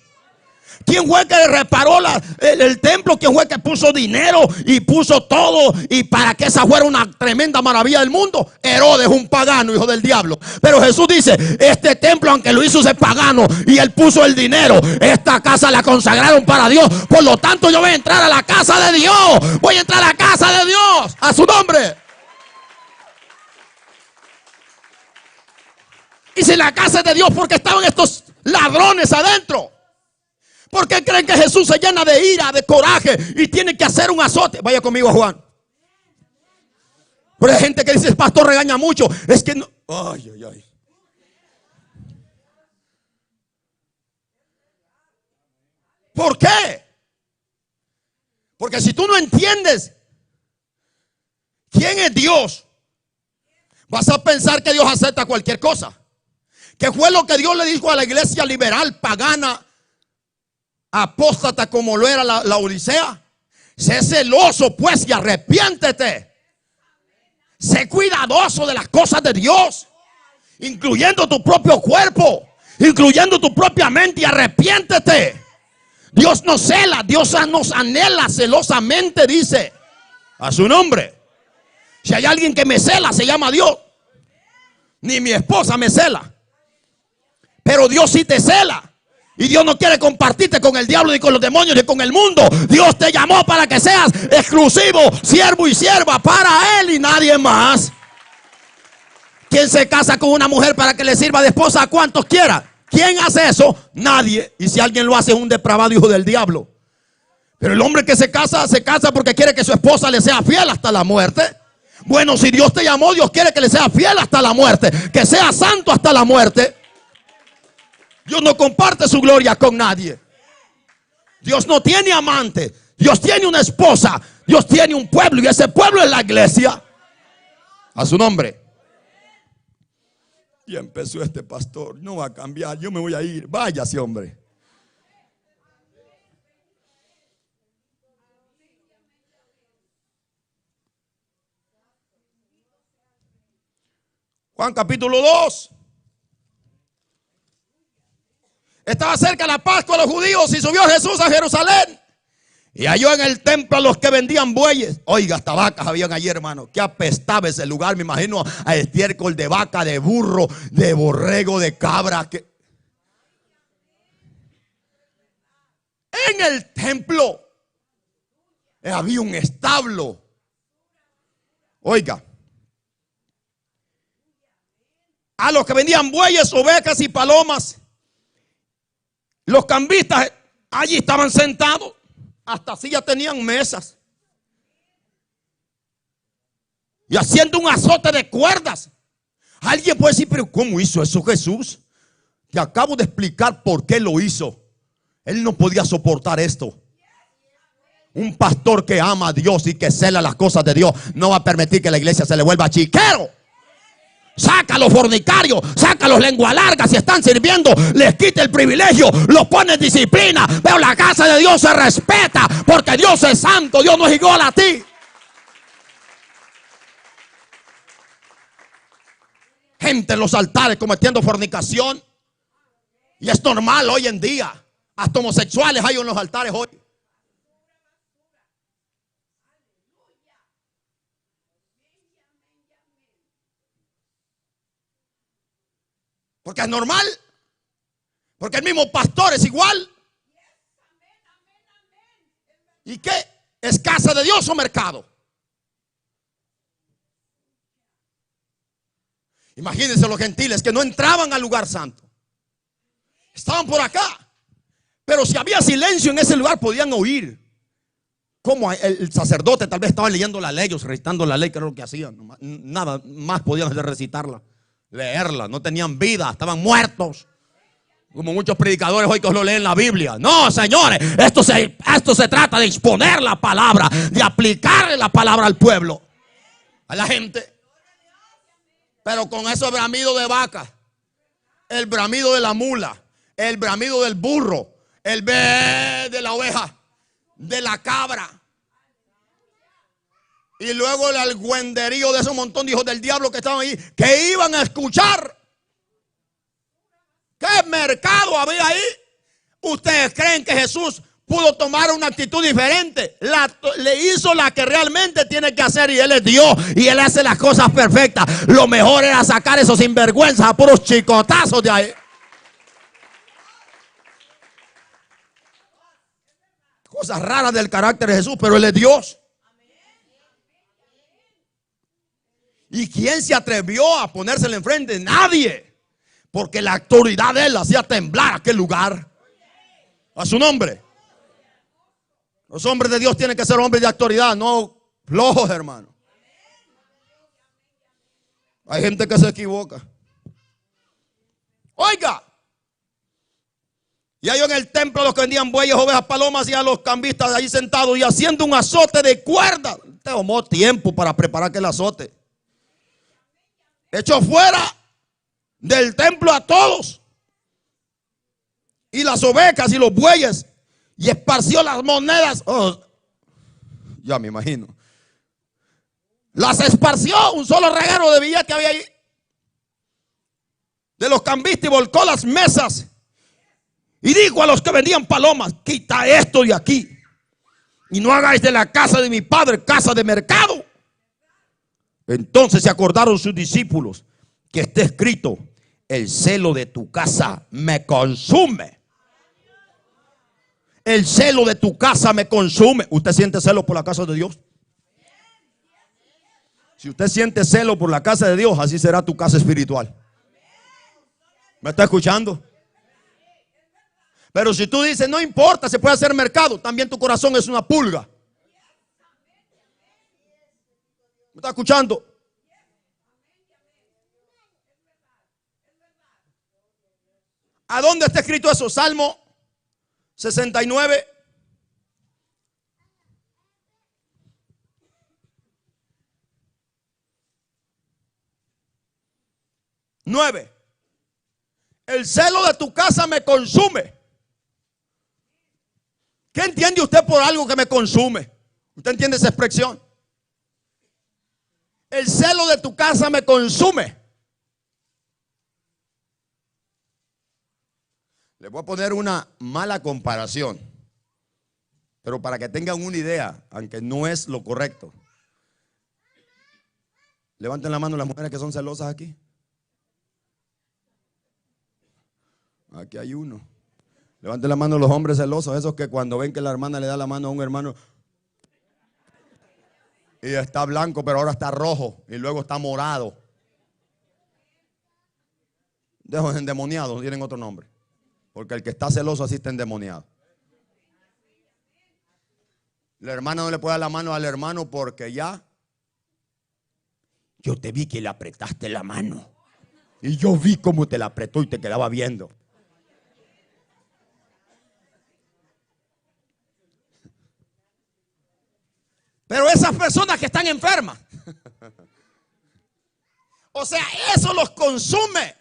¿Quién fue que reparó el templo? ¿Quién fue que puso dinero y puso todo y para que esa fuera una tremenda maravilla del mundo? Herodes, un pagano, hijo del diablo. Pero Jesús dice, este templo, aunque lo hizo ese pagano y él puso el dinero, esta casa la consagraron para Dios. Por lo tanto, yo voy a entrar a la casa de Dios. Voy a entrar a la casa de Dios. A su nombre. Y si la casa es de Dios, porque estaban estos ladrones adentro. ¿Por qué creen que Jesús se llena de ira, de coraje y tiene que hacer un azote? Vaya conmigo a Juan. Pero hay gente que dice, el pastor regaña mucho. Es que no. Ay, ay, ay. ¿Por qué? Porque si tú no entiendes quién es Dios, vas a pensar que Dios acepta cualquier cosa. Que fue lo que Dios le dijo a la iglesia liberal, pagana, apóstata como lo era la Odisea. Sé celoso pues y arrepiéntete. Sé cuidadoso de las cosas de Dios, incluyendo tu propio cuerpo. incluyendo tu propia mente, y arrepiéntete. Dios nos cela, Dios nos anhela celosamente, dice, a su nombre. Si hay alguien que me cela, se llama Dios. Ni mi esposa me cela, pero Dios sí te cela. Y Dios no quiere compartirte con el diablo, ni con los demonios, ni con el mundo. Dios te llamó para que seas exclusivo, siervo y sierva para Él y nadie más. ¿Quién se casa con una mujer para que le sirva de esposa a cuantos quiera? ¿Quién hace eso? Nadie. Y si alguien lo hace, es un depravado hijo del diablo. Pero el hombre que se casa porque quiere que su esposa le sea fiel hasta la muerte. Bueno, si Dios te llamó, Dios quiere que le sea fiel hasta la muerte, que sea santo hasta la muerte. Dios no comparte su gloria con nadie. Dios no tiene amante. Dios tiene una esposa. Dios tiene un pueblo, y ese pueblo es la iglesia. A su nombre. Y empezó este pastor: no va a cambiar, yo me voy a ir. Váyase, hombre. Juan capítulo 2. Estaba cerca la Pascua de los judíos y subió Jesús a Jerusalén. Y halló en el templo a los que vendían bueyes. Oiga, hasta vacas habían allí, hermano. Que apestaba ese lugar. Me imagino a estiércol de vaca, de burro, de borrego, de cabra. En el templo había un establo. Oiga. A los que vendían bueyes, ovejas y palomas. Los cambistas allí estaban sentados. Hasta así ya tenían mesas. Y haciendo un azote de cuerdas. Alguien puede decir: pero ¿cómo hizo eso Jesús? Te acabo de explicar por qué lo hizo. Él no podía soportar esto. Un pastor que ama a Dios y que cela las cosas de Dios no va a permitir que la iglesia se le vuelva chiquero. Saca a los fornicarios, saca a los lengua largas. Si están sirviendo, les quita el privilegio, los pone en disciplina. Pero la casa de Dios se respeta, porque Dios es santo. Dios no es igual a ti. Gente en los altares cometiendo fornicación. Y es normal hoy en día. Hasta homosexuales hay en los altares hoy. Porque es normal. Porque el mismo pastor es igual. ¿Y qué? ¿Es casa de Dios o mercado? Imagínense los gentiles que no entraban al lugar santo. Estaban por acá. Pero si había silencio en ese lugar, podían oír cómo el sacerdote tal vez estaba leyendo la ley o recitando la ley, que era lo que hacían. Nada más podían hacer, recitarla, leerla. No tenían vida, estaban muertos. Como muchos predicadores hoy que lo leen la Biblia. No, señores, esto se trata de exponer la palabra, de aplicarle la palabra al pueblo, a la gente. Pero con esos bramidos de vaca, el bramido de la mula, el bramido del burro, el be de la oveja, de la cabra, y luego el algüenderío de ese montón de hijos del diablo que estaban ahí, que iban a escuchar. ¿Qué mercado había ahí? ¿Ustedes creen que Jesús pudo tomar una actitud diferente? Le hizo la que realmente tiene que hacer, y Él es Dios y Él hace las cosas perfectas. Lo mejor era sacar esos sinvergüenzas a puros chicotazos de ahí. Cosas raras del carácter de Jesús, pero Él es Dios. ¿Y quién se atrevió a ponérsele enfrente? Nadie. Porque la autoridad de Él hacía temblar aquel lugar. A su nombre. Los hombres de Dios tienen que ser hombres de autoridad, no flojos, hermano. Hay gente que se equivoca. Oiga. Y hay en el templo los que vendían bueyes, ovejas, palomas, y a los cambistas allí sentados y haciendo un azote de cuerdas. Tomó tiempo para preparar aquel azote. Echó fuera del templo a todos, y las ovejas y los bueyes, y esparció las monedas. Oh, ya me imagino. Las esparció, un solo reguero de billetes había ahí. de los cambistas y volcó las mesas. Y dijo a los que vendían palomas: quita esto de aquí y no hagáis de la casa de mi padre casa de mercado. Entonces se acordaron sus discípulos que está escrito: el celo de tu casa me consume. El celo de tu casa me consume. ¿Usted siente celo por la casa de Dios? Si usted siente celo por la casa de Dios, así será tu casa espiritual. ¿Me está escuchando? Pero si tú dices: no importa, se puede hacer mercado, también tu corazón es una pulga. ¿Me está escuchando? ¿A dónde está escrito eso? Salmo 69. Nueve. El celo de tu casa me consume. ¿Qué entiende usted por algo que me consume? ¿Usted entiende esa expresión? El celo de tu casa me consume. Les voy a poner una mala comparación, pero para que tengan una idea, aunque no es lo correcto. Levanten la mano las mujeres que son celosas aquí. Aquí hay uno. Levanten la mano los hombres celosos, esos que cuando ven que la hermana le da la mano a un hermano y está blanco, pero ahora está rojo y luego está morado. De esos endemoniados, tienen otro nombre. Porque el que está celoso así está endemoniado. La hermana no le puede dar la mano al hermano porque ya. Yo te vi que le apretaste la mano. Y yo vi cómo te la apretó y te quedaba viendo. Pero esas personas que están enfermas, o sea, eso los consume.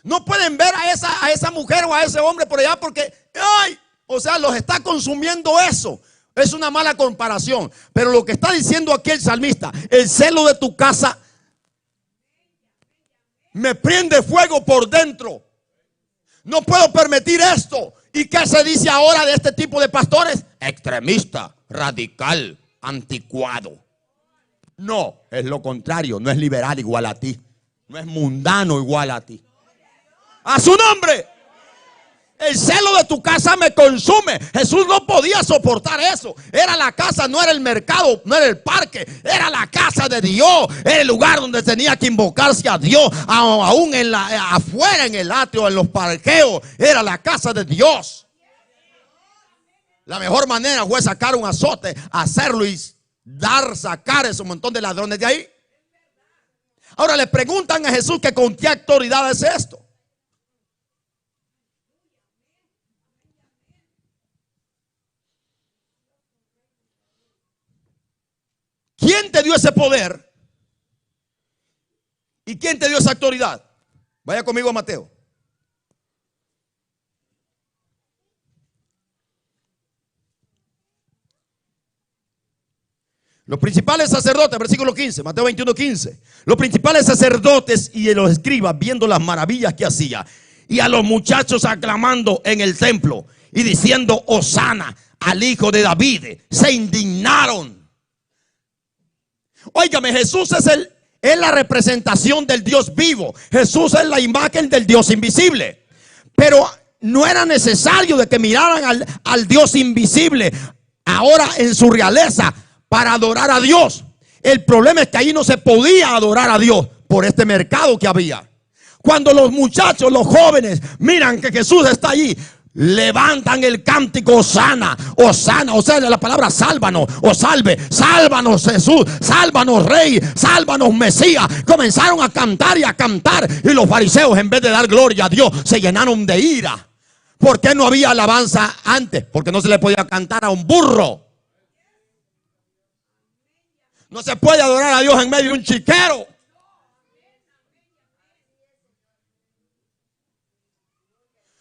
No pueden ver a esa mujer o a ese hombre por allá porque, ay, o sea, los está consumiendo eso. Es una mala comparación. Pero lo que está diciendo aquí el salmista: el celo de tu casa me prende fuego por dentro. No puedo permitir esto. ¿Y qué se dice ahora de este tipo de pastores? Extremista, radical, anticuado. No, es lo contrario. No es liberal igual a ti. No es mundano igual a ti. A su nombre. El celo de tu casa me consume. Jesús no podía soportar eso. Era la casa, no era el mercado, no era el parque. Era la casa de Dios. Era el lugar donde tenía que invocarse a Dios. Aún afuera en el atrio, en los parqueos. Era la casa de Dios. La mejor manera fue sacar un azote, hacerlo y sacar ese montón de ladrones de ahí. Ahora le preguntan a Jesús que con qué autoridad es esto. ¿Quién te dio ese poder? ¿Y quién te dio esa autoridad? Vaya conmigo a Mateo. Los principales sacerdotes, versículo 15, Mateo 21, 15. Los principales sacerdotes y los escribas, viendo las maravillas que hacía, y a los muchachos aclamando en el templo y diciendo: Hosana al hijo de David, se indignaron. Óigame, Jesús es la representación del Dios vivo. Jesús es la imagen del Dios invisible. Pero no era necesario de que miraran al Dios invisible ahora en su realeza para adorar a Dios. El problema es que ahí no se podía adorar a Dios por este mercado que había. Cuando los muchachos, los jóvenes, miran que Jesús está allí, levantan el cántico: Hosana, Hosana, o sea, la palabra sálvanos o salve, sálvanos Jesús, sálvanos Rey, sálvanos Mesías. Comenzaron a cantar y a cantar, y los fariseos, en vez de dar gloria a Dios, se llenaron de ira. ¿Por qué no había alabanza antes? Porque no se le podía cantar a un burro. No se puede adorar a Dios en medio de un chiquero.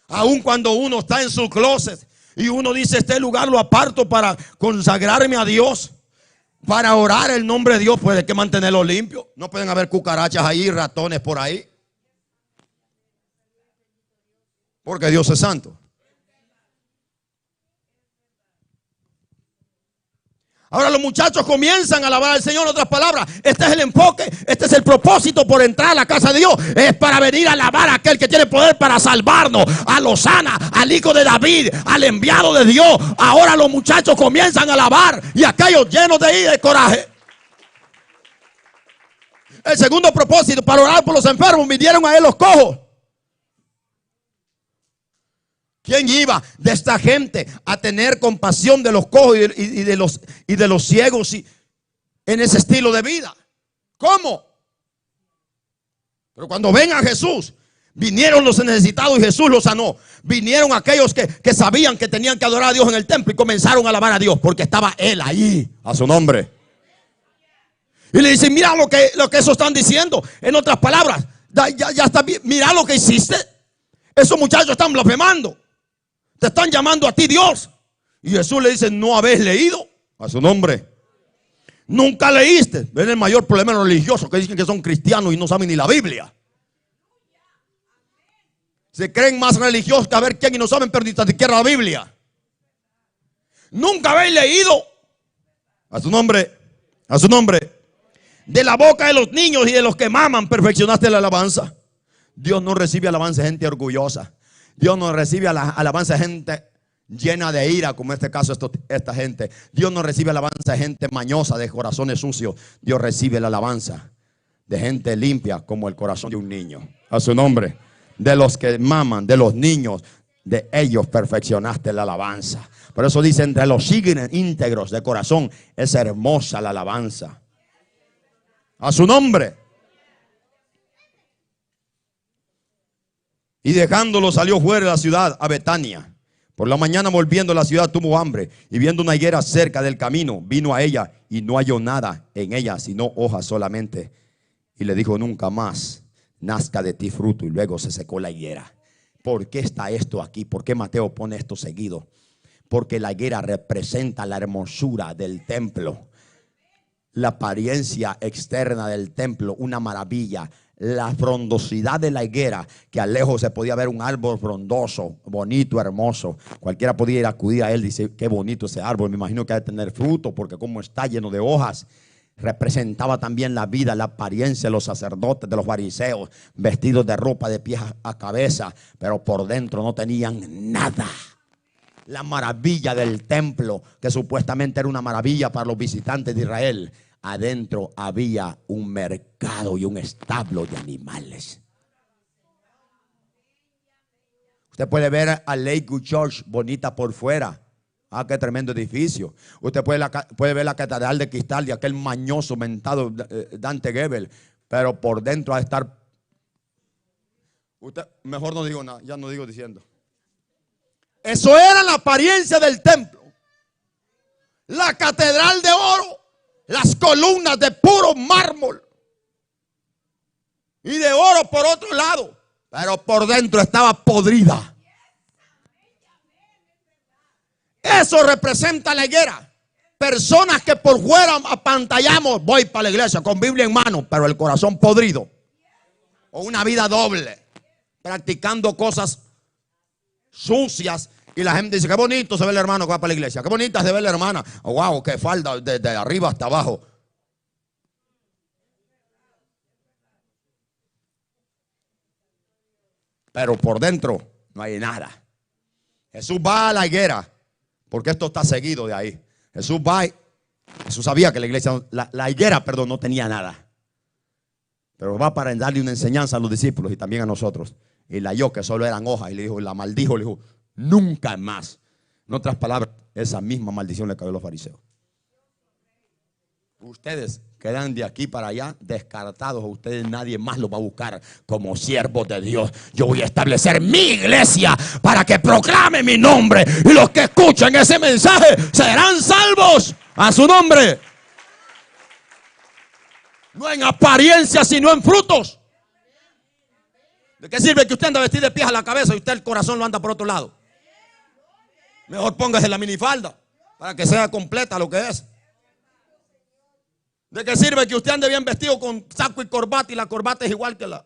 Aun cuando uno está en su closet y uno dice: este lugar lo aparto para consagrarme a Dios, para orar el nombre de Dios, pues hay que mantenerlo limpio. No pueden haber cucarachas ahí, ratones por ahí. Porque Dios es santo. Ahora los muchachos comienzan a alabar al Señor. En otras palabras, este es el enfoque, este es el propósito por entrar a la casa de Dios. Es para venir a alabar a aquel que tiene poder para salvarnos, a Lozana, al hijo de David, al enviado de Dios. Ahora los muchachos comienzan a alabar y aquellos llenos de ira y coraje. El segundo propósito, para orar por los enfermos, vinieron a él los cojos. ¿Quién iba de esta gente a tener compasión de los cojos y de los ciegos en ese estilo de vida? ¿Cómo? Pero cuando ven a Jesús, vinieron los necesitados y Jesús los sanó. Vinieron aquellos que sabían que tenían que adorar a Dios en el templo y comenzaron a alabar a Dios porque estaba Él ahí. A su nombre. Y le dicen, mira lo que esos están diciendo. En otras palabras, ya está bien. Mira lo que hiciste. Esos muchachos están blasfemando. Te están llamando a ti Dios. Y Jesús le dice, ¿no habéis leído? A su nombre. Nunca leíste. Ven el mayor problema de los religiosos que dicen que son cristianos y no saben ni la Biblia. Se creen más religiosos que a ver quién y no saben, pero ni tan siquiera la Biblia. Nunca habéis leído. A su nombre. A su nombre. De la boca de los niños y de los que maman perfeccionaste la alabanza. Dios no recibe alabanza de gente orgullosa. Dios no recibe alabanza de gente llena de ira, como en este caso esta gente. Dios no recibe alabanza de gente mañosa, de corazones sucios. Dios recibe la alabanza de gente limpia, como el corazón de un niño. A su nombre. De los que maman, de los niños, de ellos perfeccionaste la alabanza. Por eso dice, entre los íntegros de corazón es hermosa la alabanza. A su nombre. Y dejándolo salió fuera de la ciudad a Betania. Por la mañana volviendo a la ciudad tuvo hambre y viendo una higuera cerca del camino vino a ella y no halló nada en ella sino hojas solamente. Y le dijo, nunca más nazca de ti fruto. Y luego se secó la higuera. ¿Por qué está esto aquí? ¿Por qué Mateo pone esto seguido? Porque la higuera representa la hermosura del templo. La apariencia externa del templo, una maravilla. La frondosidad de la higuera, que a lejos se podía ver un árbol frondoso, bonito, hermoso. Cualquiera podía ir a acudir a él y decir, qué bonito ese árbol, me imagino que ha de tener fruto, porque como está lleno de hojas. Representaba también la vida, la apariencia de los sacerdotes, de los fariseos, vestidos de ropa de pies a cabeza, pero por dentro no tenían nada. La maravilla del templo, que supuestamente era una maravilla para los visitantes de Israel, adentro había un mercado y un establo de animales. Usted puede ver a Lakewood Church bonita por fuera. Ah, qué tremendo edificio. Usted puede ver la catedral de cristal de aquel mañoso mentado Dante Gebel, pero por dentro ha de estar. Usted, mejor no digo nada, ya no digo diciendo. Eso era la apariencia del templo. La catedral de oro. Las columnas de puro mármol. Y de oro por otro lado. Pero por dentro estaba podrida. Eso representa la higuera. Personas que por fuera apantallamos. Voy para la iglesia con Biblia en mano, pero el corazón podrido. O una vida doble. Practicando cosas sucias. Y la gente dice, qué bonito se ve el hermano que va para la iglesia. Qué bonita se ve la hermana. Oh, wow, qué falda desde arriba hasta abajo. Pero por dentro no hay nada. Jesús va a la higuera, porque esto está seguido de ahí. Jesús va y Jesús sabía que la iglesia, la higuera, perdón, no tenía nada. Pero va para darle una enseñanza a los discípulos y también a nosotros. Y la halló que solo eran hojas y le dijo, la maldijo, le dijo, nunca más. En otras palabras, esa misma maldición le cayó a los fariseos. Ustedes quedan de aquí para allá descartados. A ustedes nadie más los va a buscar como siervos de Dios. Yo voy a establecer mi iglesia para que proclame mi nombre. Y los que escuchen ese mensaje serán salvos a su nombre. No en apariencia, sino en frutos. ¿De qué sirve que usted anda vestido de pies a la cabeza y usted el corazón lo anda por otro lado? Mejor póngase la minifalda para que sea completa lo que es. ¿De qué sirve que usted ande bien vestido con saco y corbata y la corbata es igual que la?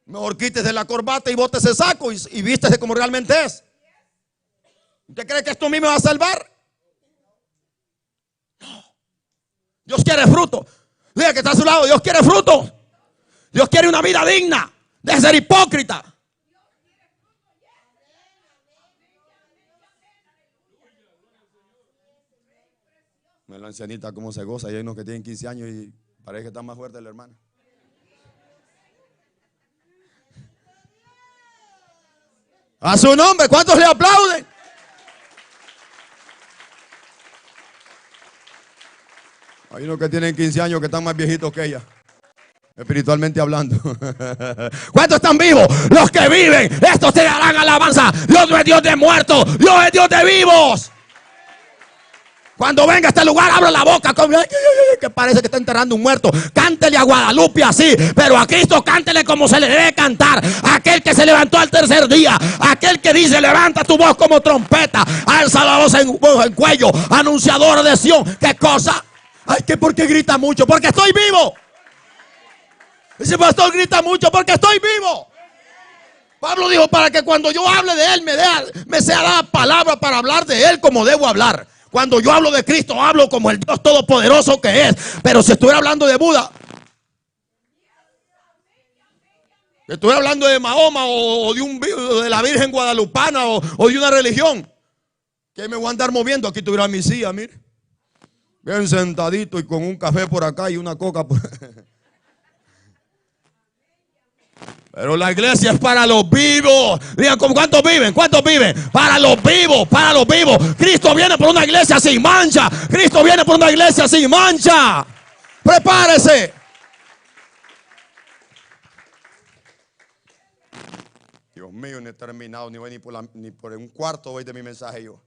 Mejor quítese la corbata y bote ese saco y vístese como realmente es. ¿Usted cree que esto a mí me va a salvar? No. Dios quiere fruto. Diga que está a su lado, Dios quiere fruto. Dios quiere una vida digna. Deje de ser hipócrita. Me la ancianita como se goza. Y hay unos que tienen 15 años y parece que está más fuerte la hermana. A su nombre, ¿cuántos le aplauden? Hay unos que tienen 15 años que están más viejitos que ella, espiritualmente hablando. ¿Cuántos están vivos? Los que viven, estos te darán alabanza. Dios no es Dios de muertos, Dios es Dios de vivos. Cuando venga a este lugar, abra la boca como que parece que está enterrando un muerto. Cántele a Guadalupe así, pero a Cristo cántele como se le debe cantar. Aquel que se levantó al tercer día, aquel que dice: levanta tu voz como trompeta, alza la voz en cuello, anunciador de Sión. ¿Qué cosa? Ay, que porque grita mucho, porque estoy vivo. Ese pastor grita mucho porque estoy vivo. Pablo dijo: para que cuando yo hable de él me sea dada palabra para hablar de él como debo hablar. Cuando yo hablo de Cristo, hablo como el Dios todopoderoso que es. Pero si estuviera hablando de Buda, si estuviera hablando de Mahoma o de la Virgen Guadalupana o de una religión, ¿qué me voy a andar moviendo? Aquí tuviera mi silla, mire, bien sentadito y con un café por acá y una coca por... Pero la iglesia es para los vivos. Digan, ¿cuántos viven? ¿Cuántos viven? Para los vivos, para los vivos. Cristo viene por una iglesia sin mancha. Cristo viene por una iglesia sin mancha. Prepárese. Dios mío, no he terminado, ni voy ni por un cuarto voy de mi mensaje yo.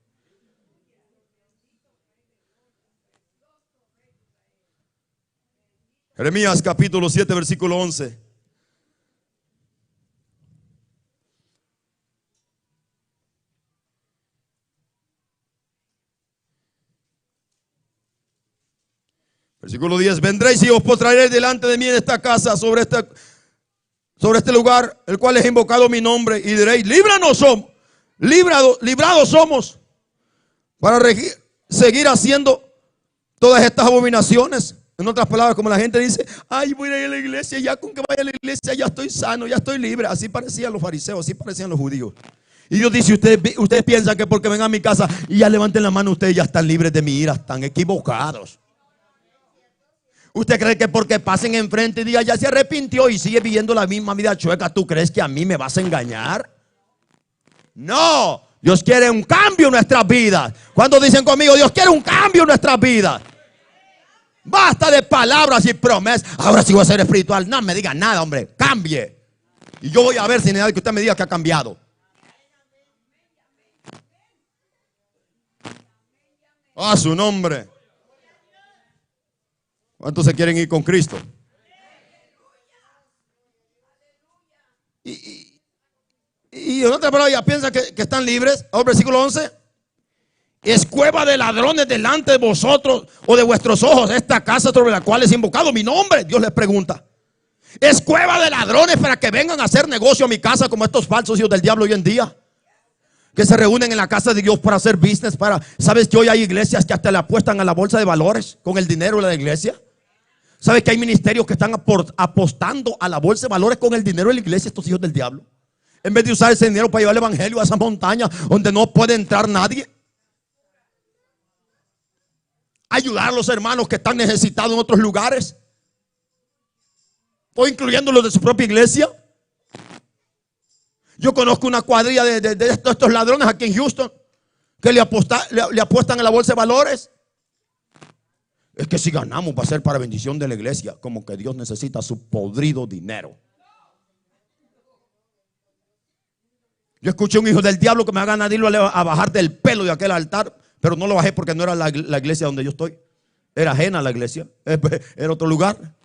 Jeremías capítulo 7, versículo 11. Versículo 10. Vendréis y os postraréis delante de mí en esta casa, sobre este lugar, el cual es invocado mi nombre, y diréis: líbranos somos, librados somos, para seguir haciendo todas estas abominaciones. En otras palabras, como la gente dice: ay, voy a ir a la iglesia, ya con que vaya a la iglesia ya estoy sano, ya estoy libre. Así parecían los fariseos, así parecían los judíos. Y Dios dice: ustedes piensan que porque vengan a mi casa y ya levanten la mano, ustedes ya están libres de mi ira. Están equivocados. ¿Usted cree que porque pasen enfrente y diga: ya se arrepintió y sigue viviendo la misma vida chueca, tú crees que a mí me vas a engañar? No, Dios quiere un cambio en nuestras vidas. Cuando dicen conmigo: Dios quiere un cambio en nuestras vidas. Basta de palabras y promesas. Ahora sí voy a ser espiritual. No me diga nada, hombre, cambie. Y yo voy a ver sin necesidad que usted me diga que ha cambiado. A su nombre. ¿Cuántos se quieren ir con Cristo? Y en otra palabra, ya piensan que están libres. Ahora, versículo 11. Es cueva de ladrones delante de vosotros o de vuestros ojos esta casa sobre la cual es invocado mi nombre. Dios les pregunta: es cueva de ladrones para que vengan a hacer negocio a mi casa, como estos falsos hijos del diablo hoy en día, que se reúnen en la casa de Dios para hacer business. ¿Sabes que hoy hay iglesias que hasta le apuestan a la bolsa de valores con el dinero de la iglesia? ¿Sabes que hay ministerios que están apostando a la bolsa de valores con el dinero de la iglesia, estos hijos del diablo? En vez de usar ese dinero para llevar el evangelio a esa montaña donde no puede entrar nadie. Ayudar a los hermanos que están necesitados en otros lugares, o incluyendo los de su propia iglesia. Yo conozco una cuadrilla de estos ladrones aquí en Houston que le apuestan a la bolsa de valores. Es que si ganamos va a ser para bendición de la iglesia. Como que Dios necesita su podrido dinero. Yo escuché un hijo del diablo que me haga irlo a bajar del pelo de aquel altar, pero no lo bajé porque no era la iglesia donde yo estoy. Era ajena a la iglesia, era otro lugar.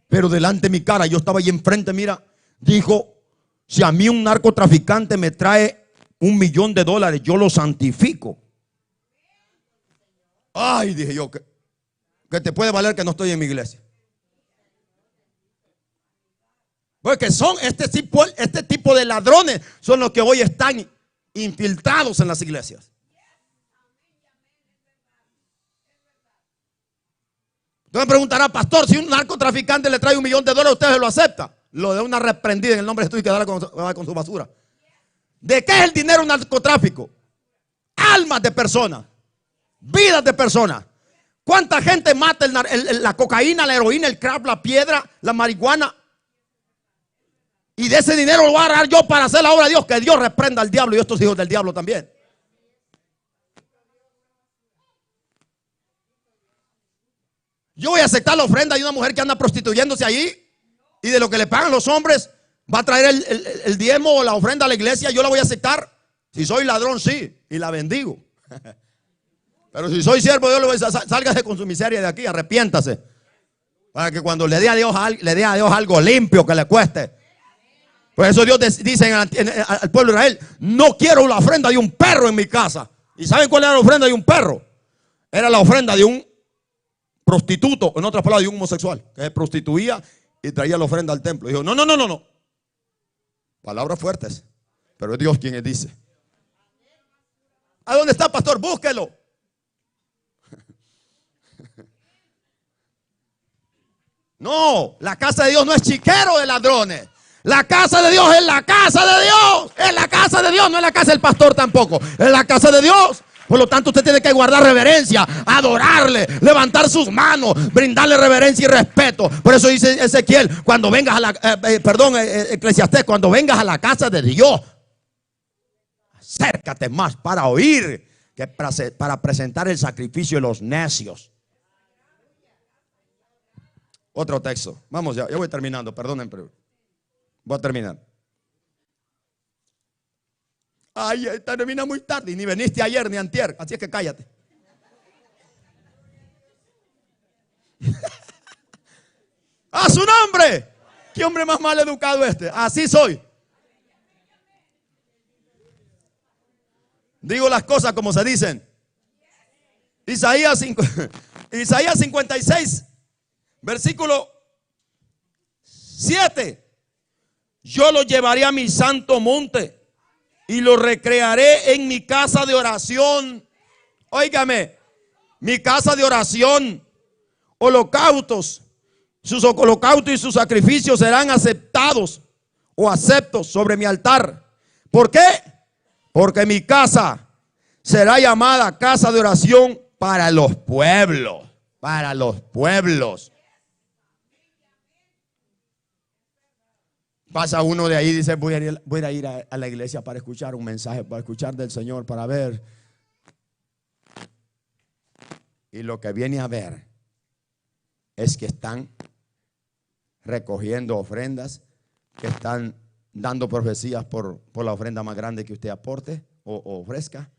Pero delante de mi cara, yo estaba ahí enfrente, mira, dijo: si a mí un narcotraficante me trae $1,000,000, yo lo santifico. Ay, dije yo, que te puede valer que no estoy en mi iglesia. Porque son este tipo de ladrones son los que hoy están infiltrados en las iglesias. Usted me preguntará, pastor, si un narcotraficante le trae $1.000.000, ¿usted se lo acepta? Lo de una reprendida en el nombre de Jesús y quedará con su basura. ¿De qué es el dinero un narcotráfico? Almas de personas, vidas de personas. ¿Cuánta gente mata la cocaína, la heroína, el crack, la piedra, la marihuana? Y de ese dinero lo voy a agarrar yo para hacer la obra de Dios. Que Dios reprenda al diablo y estos hijos del diablo también. Yo voy a aceptar la ofrenda de una mujer que anda prostituyéndose allí, y de lo que le pagan los hombres va a traer el diezmo o la ofrenda a la iglesia. Yo la voy a aceptar. Si soy ladrón, sí, y la bendigo. Pero si soy siervo, Dios le voy a decir, sálgase con su miseria de aquí, arrepiéntase, para que cuando le dé a Dios algo limpio que le cueste. Por eso Dios dice al pueblo de Israel: no quiero la ofrenda de un perro en mi casa. ¿Y saben cuál era la ofrenda de un perro? Era la ofrenda de un prostituto, en otras palabras, de un homosexual que se prostituía y traía la ofrenda al templo. Dijo: no. Palabras fuertes, pero es Dios quien dice. ¿A dónde está, pastor? Búsquelo. No, la casa de Dios no es chiquero de ladrones. La casa de Dios es la casa de Dios. Es la casa de Dios, no es la casa del pastor tampoco. Es la casa de Dios. Por lo tanto, usted tiene que guardar reverencia, adorarle, levantar sus manos, brindarle reverencia y respeto. Por eso dice Ezequiel, cuando vengas a Eclesiastés, cuando vengas a la casa de Dios, acércate más para oír que para presentar el sacrificio de los necios. Otro texto. Vamos ya voy terminando, perdonen, pero voy a terminar. Ay, termina muy tarde y ni viniste ayer ni antier, así es que cállate. A su nombre. ¿Qué hombre más mal educado este? Así soy. Digo las cosas como se dicen. Isaías 56, versículo 7. Yo lo llevaré a mi santo monte y lo recrearé en mi casa de oración. Óigame, mi casa de oración, holocaustos, sus holocaustos y sus sacrificios serán aceptados o aceptos sobre mi altar. ¿Por qué? Porque mi casa será llamada casa de oración para los pueblos. Para los pueblos. Pasa uno de ahí y dice: voy a ir a la iglesia para escuchar un mensaje, para escuchar del Señor, para ver. Y lo que viene a ver es que están recogiendo ofrendas, que están dando profecías por la ofrenda más grande que usted aporte o ofrezca.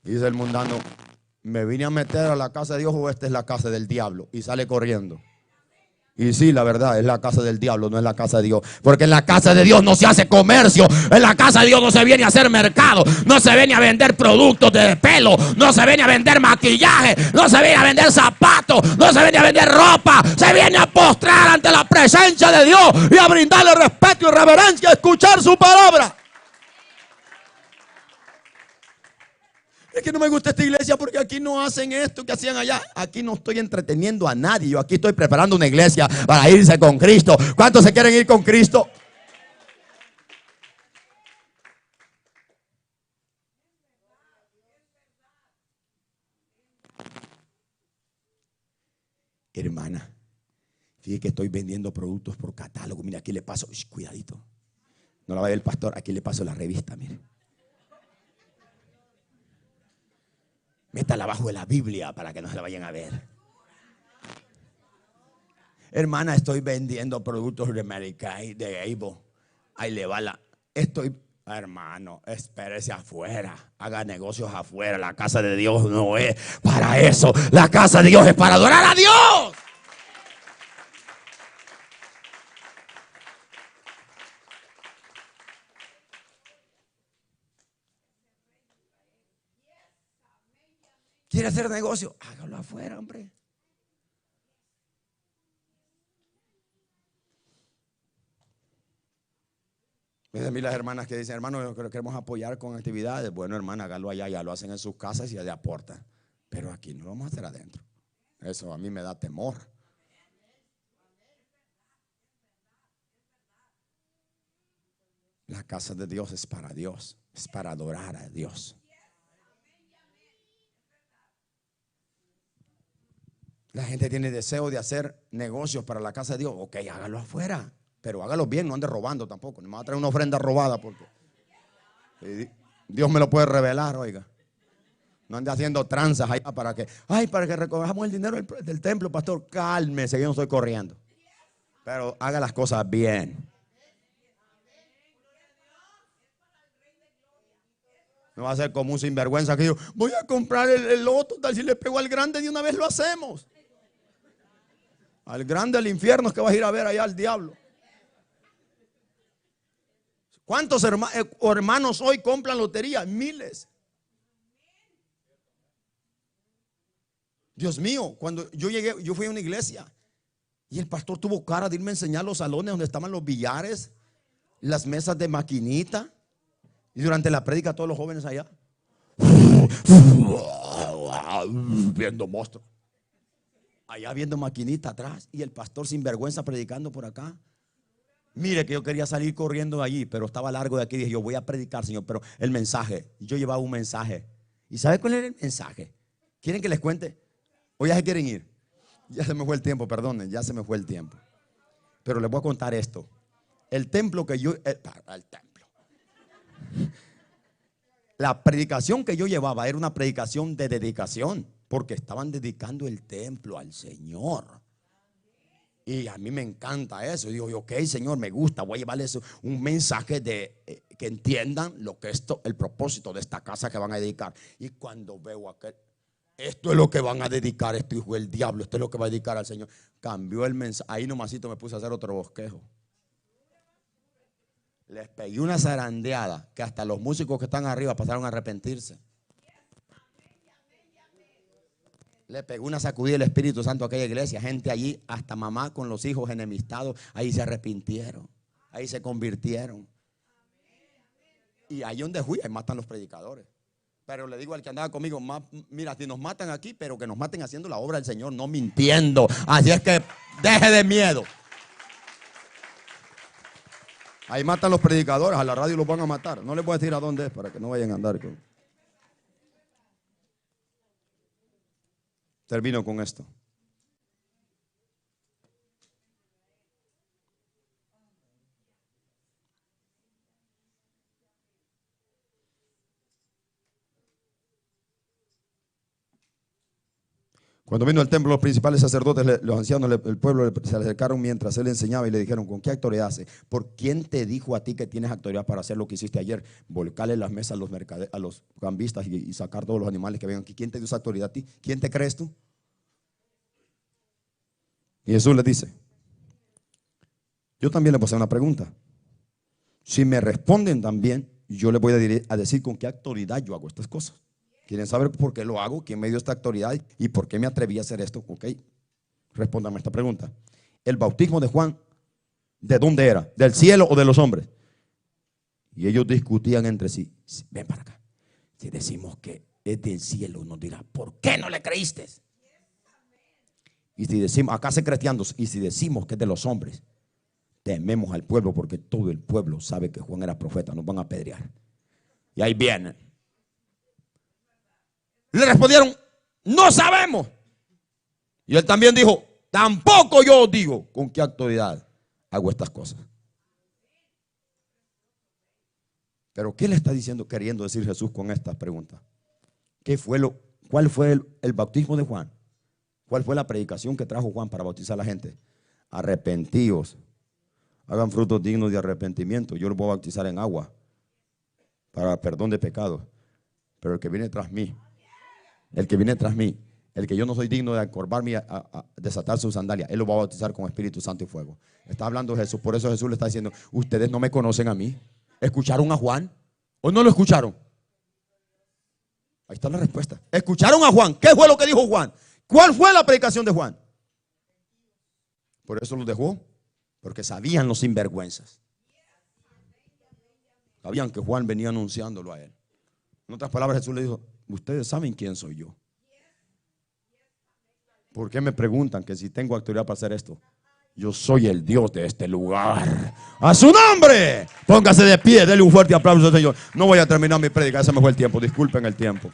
Y dice el mundano: me vine a meter a la casa de Dios, o esta es la casa del diablo. Y sale corriendo. Y sí, la verdad, es la casa del diablo, no es la casa de Dios. Porque en la casa de Dios no se hace comercio. En la casa de Dios no se viene a hacer mercado. No se viene a vender productos de pelo. No se viene a vender maquillaje. No se viene a vender zapatos. No se viene a vender ropa. Se viene a postrar ante la presencia de Dios y a brindarle respeto y reverencia, a escuchar su palabra. Es que no me gusta esta iglesia porque aquí no hacen esto que hacían allá. Aquí no estoy entreteniendo a nadie. Yo aquí estoy preparando una iglesia para irse con Cristo. ¿Cuántos se quieren ir con Cristo? Hermana, fíjate que estoy vendiendo productos por catálogo. Mira, aquí le paso, cuidadito. No la vaya el pastor, aquí le paso la revista, mire. Métala abajo de la Biblia para que no se la vayan a ver. Hermana, estoy vendiendo productos de Medicaid, de Avon. Ahí le va hermano, espérese afuera. Haga negocios afuera. La casa de Dios no es para eso. La casa de Dios es para adorar a Dios. ¿Quiere hacer negocio? Hágalo afuera, hombre. A mí las hermanas que dicen, hermano, queremos apoyar con actividades. Bueno, hermana, hágalo allá, ya lo hacen en sus casas y allá aportan. Pero aquí no lo vamos a hacer adentro. Eso a mí me da temor. La casa de Dios es para Dios, es para adorar a Dios. La gente tiene deseo de hacer negocios para la casa de Dios. Ok, hágalo afuera, pero hágalo bien, no ande robando tampoco. No me va a traer una ofrenda robada porque Dios me lo puede revelar, oiga. No ande haciendo tranzas allá para que recojamos el dinero del templo, pastor. Cálmese, yo no estoy corriendo. Pero haga las cosas bien. No va a ser como un sinvergüenza que yo voy a comprar el loto, tal si le pego al grande de una vez lo hacemos. Al grande del infierno es que vas a ir a ver allá al diablo. ¿Cuántos hermanos hoy compran lotería? Miles. Dios mío, cuando yo llegué, yo fui a una iglesia y el pastor tuvo cara de irme a enseñar los salones donde estaban los billares, las mesas de maquinita. Y durante la prédica todos los jóvenes allá viendo monstruos, allá viendo maquinita atrás, y el pastor sin vergüenza predicando por acá. Mire que yo quería salir corriendo allí, pero estaba largo de aquí. Dije, yo voy a predicar, Señor, pero el mensaje, yo llevaba un mensaje. ¿Y sabe cuál era el mensaje? ¿Quieren que les cuente? ¿O ya se quieren ir? Ya se me fue el tiempo, perdonen, ya se me fue el tiempo. Pero les voy a contar esto. El templo que yo, la predicación que yo llevaba era una predicación de dedicación, porque estaban dedicando el templo al Señor. Y a mí me encanta eso. Y digo, ok, Señor, me gusta. Voy a llevarles un mensaje de que entiendan lo que el propósito de esta casa que van a dedicar. Y cuando veo aquel, esto es lo que van a dedicar, esto hijo del diablo, esto es lo que va a dedicar al Señor. Cambió el mensaje. Ahí nomasito me puse a hacer otro bosquejo. Les pegué una zarandeada que hasta los músicos que están arriba pasaron a arrepentirse. Le pegó una sacudida del Espíritu Santo a aquella iglesia. Gente allí, hasta mamá con los hijos enemistados, ahí se arrepintieron, ahí se convirtieron. Y ahí donde fui, ahí matan los predicadores. Pero le digo al que andaba conmigo, mira, si nos matan aquí, pero que nos maten haciendo la obra del Señor, no mintiendo. Así es que deje de miedo. Ahí matan los predicadores, a la radio los van a matar. No les voy a decir a dónde es para que no vayan a andar con. Termino con esto. Cuando vino al templo, los principales sacerdotes, los ancianos, el pueblo se le acercaron mientras él enseñaba y le dijeron, ¿con qué autoridad hace? ¿Por quién te dijo a ti que tienes autoridad para hacer lo que hiciste ayer? Volcarle las mesas a los cambistas y sacar todos los animales que vengan aquí. ¿Quién te dio esa autoridad a ti? ¿Quién te crees tú? Y Jesús les dice, yo también les voy a hacer una pregunta. Si me responden también, yo les voy a decir con qué autoridad yo hago estas cosas. ¿Quieren saber por qué lo hago? ¿Quién me dio esta autoridad? ¿Y por qué me atreví a hacer esto? Ok, respóndame esta pregunta. ¿El bautismo de Juan, de dónde era? ¿Del cielo o de los hombres? Y ellos discutían entre sí. Ven para acá. Si decimos que es del cielo, nos dirá, ¿por qué no le creíste? Y si decimos, acá se cristianos, y si decimos que es de los hombres, tememos al pueblo porque todo el pueblo sabe que Juan era profeta, nos van a apedrear. Y ahí vienen. Le respondieron, no sabemos. Y él también dijo, tampoco yo os digo con qué autoridad hago estas cosas. Pero ¿qué le está diciendo, queriendo decir Jesús con esta pregunta? ¿Cuál fue el bautismo de Juan? ¿Cuál fue la predicación que trajo Juan para bautizar a la gente? Arrepentíos, hagan frutos dignos de arrepentimiento. Yo los voy a bautizar en agua para perdón de pecados. Pero el que viene tras mí, el que yo no soy digno de encorvarme a desatar sus sandalias, él lo va a bautizar con Espíritu Santo y fuego. Está hablando Jesús, por eso Jesús le está diciendo, ustedes no me conocen a mí. ¿Escucharon a Juan o no lo escucharon? Ahí está la respuesta. ¿Escucharon a Juan? ¿Qué fue lo que dijo Juan? ¿Cuál fue la predicación de Juan? Por eso los dejó, porque sabían los sinvergüenzas. Sabían que Juan venía anunciándolo a él. En otras palabras, Jesús le dijo: ustedes saben quién soy yo. ¿Por qué me preguntan que si tengo autoridad para hacer esto? Yo soy el Dios de este lugar. ¡A su nombre! Póngase de pie, denle un fuerte aplauso al Señor. No voy a terminar mi prédica, ese me fue el tiempo. Disculpen el tiempo.